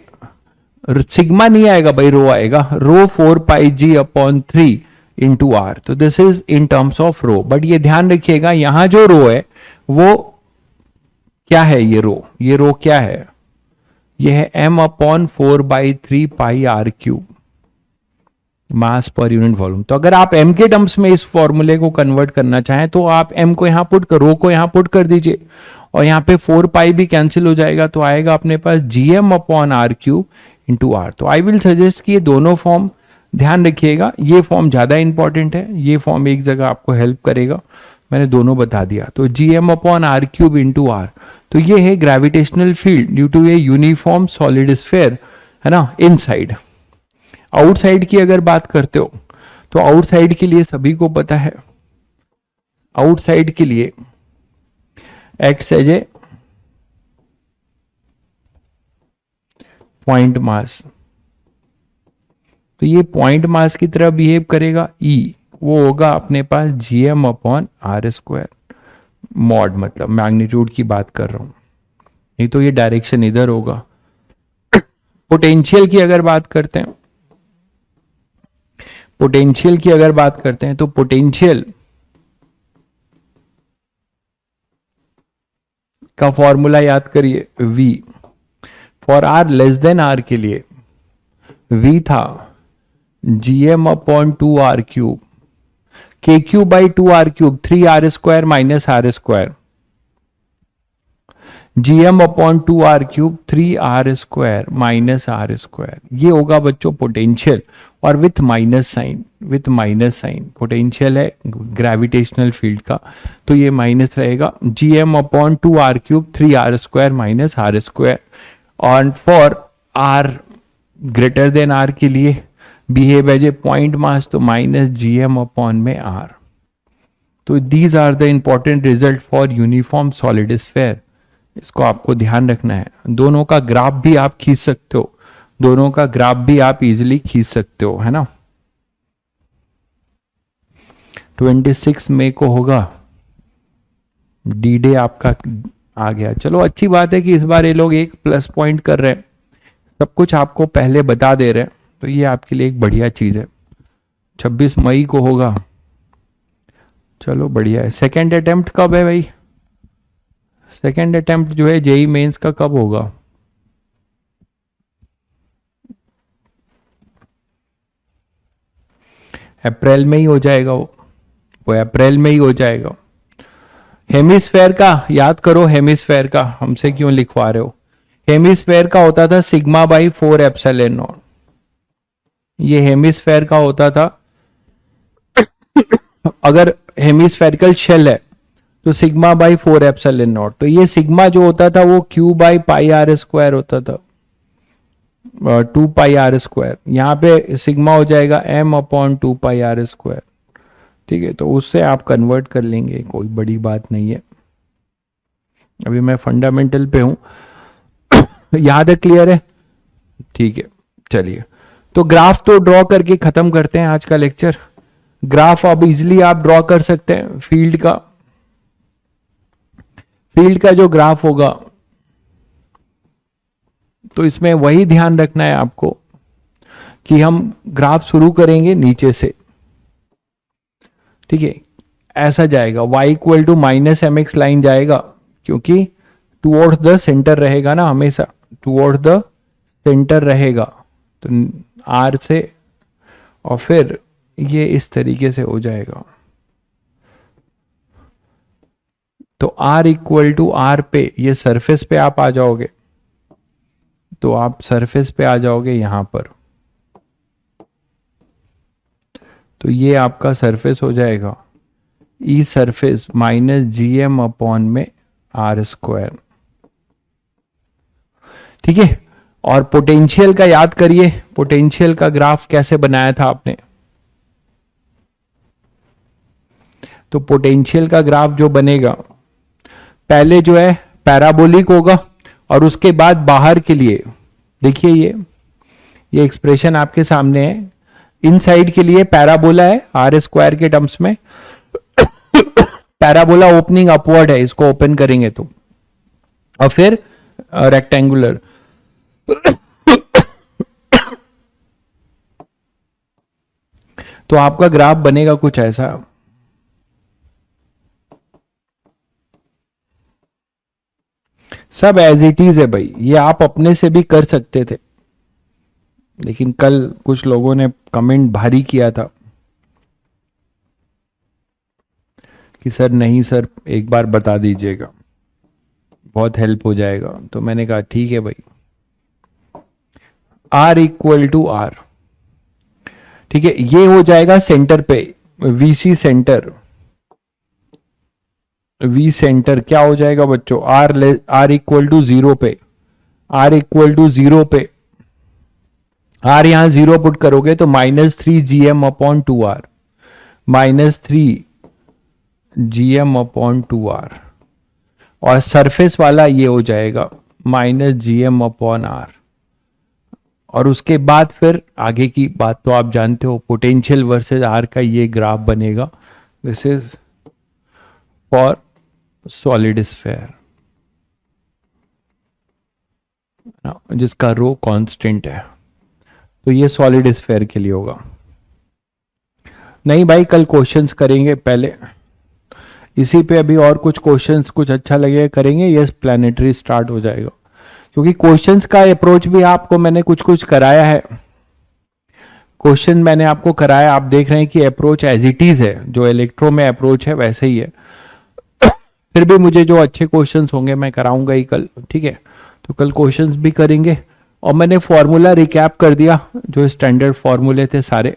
सिग्मा नहीं आएगा भाई, रो आएगा, रो 4πg/3 इंटू आर। तो this is in terms of rho, but ये ध्यान रखिएगा यहां जो रो है वो क्या है, ये रो क्या है, ये है m/4/3 pi are cube mass per unit volume. तो अगर आप m के टर्म्स में इस फॉर्मूले को कन्वर्ट करना चाहें तो आप m को यहां पुट कर, रो को यहां पुट कर दीजिए और यहां पे 4π भी कैंसिल हो जाएगा, तो आएगा अपने पास gm/r³ इंटू आर। तो आई विल सजेस्ट कि ये दोनों फॉर्म ध्यान रखिएगा, ये फॉर्म ज्यादा इंपॉर्टेंट है, ये फॉर्म एक जगह आपको हेल्प करेगा, मैंने दोनों बता दिया। तो gm/r³ इंटू आर, तो ये है gravitational field due to a uniform solid sphere, है ना, इनसाइड। आउटसाइड की अगर बात करते हो तो आउटसाइड के लिए सभी को पता है, आउटसाइड के लिए acts as a point mass, तो ये पॉइंट मास की तरह बिहेव करेगा। E वो होगा अपने पास gm/r², मॉड मतलब मैग्नीट्यूड की बात कर रहा हूं, नहीं तो ये डायरेक्शन इधर होगा। पोटेंशियल की अगर बात करते हैं, पोटेंशियल की अगर बात करते हैं तो पोटेंशियल का फॉर्मूला याद करिए, V for r less than r के लिए V था gm/2r³, kq/2r³, 3r² minus r², gm/2r³, 3r² minus r², ये होगा बच्चों पोटेंशियल, और with minus sign, with minus sign, potential है ग्रेविटेशनल फील्ड का, तो ये माइनस रहेगा, gm/2r³, 3r² माइनस r², और for r greater than r के लिए behave as a point mass, तो माइनस gm/r। तो these are the important result for uniform solid sphere, इसको आपको ध्यान रखना है। दोनों का ग्राफ भी आप खींच सकते हो, दोनों का ग्राफ भी आप इजीली खींच सकते हो, है ना। 26 मई को होगा डी डे आपका आ गया। चलो अच्छी बात है कि इस बार ये लोग एक प्लस पॉइंट कर रहे हैं, सब कुछ आपको पहले बता दे रहे हैं, तो ये आपके लिए एक बढ़िया चीज है। 26 मई को होगा, चलो बढ़िया है। सेकेंड अटेम्प्ट कब है भाई, सेकेंड अटेम्प्ट जो है जेई मेंस का कब होगा, अप्रैल में ही हो जाएगा, वो अप्रैल में ही हो जाएगा। हेमिस्फेयर का याद करो, हेमिस्फेयर का हमसे क्यों लिखवा रहे हो, हेमिस्फेयर का होता था σ/4ε0, ये हेमिस्फेयर का होता था। अगर हेमिस्फेरिकल शेल है तो σ/4ε0, तो ये सिग्मा जो होता था वो q/πr² होता था, 2πr², यहाँ पे सिग्मा हो जाएगा m/2πr², ठीक है। तो उससे आप कन्वर्ट कर लेंगे, कोई बड़ी बात नहीं है। अभी मैं फंडामेंटल पे हूं, यहां तक क्लियर है, ठीक है। चलिए, तो ग्राफ तो ड्रॉ करके खत्म करते हैं आज का लेक्चर। ग्राफ अब इजिली आप ड्रॉ कर सकते हैं फील्ड का, फील्ड का जो ग्राफ होगा, तो इसमें वही ध्यान रखना है आपको कि हम ग्राफ शुरू करेंगे नीचे से, ठीक है, ऐसा जाएगा y equal to -mx line जाएगा, क्योंकि टुवर्ड्स द सेंटर रहेगा ना, हमेशा टुवर्ड्स द सेंटर रहेगा, तो r से, और फिर ये इस तरीके से हो जाएगा। तो r इक्वल टू r पे, ये सरफेस पे आप आ जाओगे, तो आप सरफेस पे आ जाओगे यहां पर, तो ये आपका सरफेस हो जाएगा ई सरफेस -gm/r², ठीक है। और पोटेंशियल का याद करिए, पोटेंशियल का ग्राफ कैसे बनाया था आपने, तो पोटेंशियल का ग्राफ जो बनेगा, पहले जो है पैराबोलिक होगा और उसके बाद बाहर के लिए देखिए ये एक्सप्रेशन आपके सामने है। इनसाइड के लिए पैराबोला है आर स्क्वायर के टर्म्स में, पैराबोला ओपनिंग अपवर्ड है, इसको ओपन करेंगे तो, और फिर रेक्टेंगुलर। तो आपका ग्राफ बनेगा कुछ ऐसा। सब एज इट इज है भाई, ये आप अपने से भी कर सकते थे, लेकिन कल कुछ लोगों ने कमेंट भारी किया था कि सर नहीं सर एक बार बता दीजिएगा, बहुत हेल्प हो जाएगा। तो मैंने कहा ठीक है भाई, R इक्वल टू आर, ठीक है, ये हो जाएगा सेंटर पे, VC सेंटर, V सेंटर क्या हो जाएगा बच्चों, R इक्वल टू 0 पे, R इक्वल टू 0 पे, R यहां 0 पुट करोगे तो -3 GM upon 2R, -3 GM upon 2R, और सरफेस वाला ये हो जाएगा -GM अपॉन R। और उसके बाद फिर आगे की बात तो आप जानते हो, पोटेंशियल वर्सेस R का ये ग्राफ बनेगा। This is for solid sphere, जिसका रो कांस्टेंट है, तो ये सॉलिड स्फेयर के लिए होगा। नहीं भाई कल क्वेश्चंस करेंगे पहले, इसी पे अभी और कुछ क्वेश्चंस कुछ अच्छा लगेगा करेंगे, यस प्लानिटरी स्टार्ट हो जाएगा, क्योंकि क्वेश्चंस का अप्रोच भी आपको मैंने कुछ कुछ कराया है, क्वेश्चन मैंने आपको कराया, आप देख रहे हैं कि अप्रोच एज इट इज है, जो इलेक्ट्रो में अप्रोच है वैसे ही है। फिर भी मुझे जो अच्छे क्वेश्चंस होंगे मैं कराऊंगा ही कल, ठीक है, तो कल क्वेश्चंस भी करेंगे। और मैंने फॉर्मूला रिकैप कर दिया, जो स्टैंडर्ड फॉर्मूले थे सारे,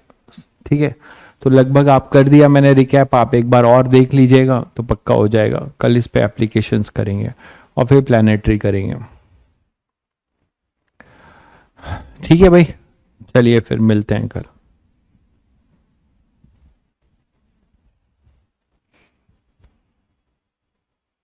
ठीक है, तो लगभग आप कर दिया मैंने रिकैप, आप एक बार और देख लीजिएगा तो पक्का हो जाएगा। कल इस पे एप्लीकेशंस करेंगे और फिर प्लानिटरी करेंगे, ठीक है भाई, चलिए फिर मिलते हैं कल।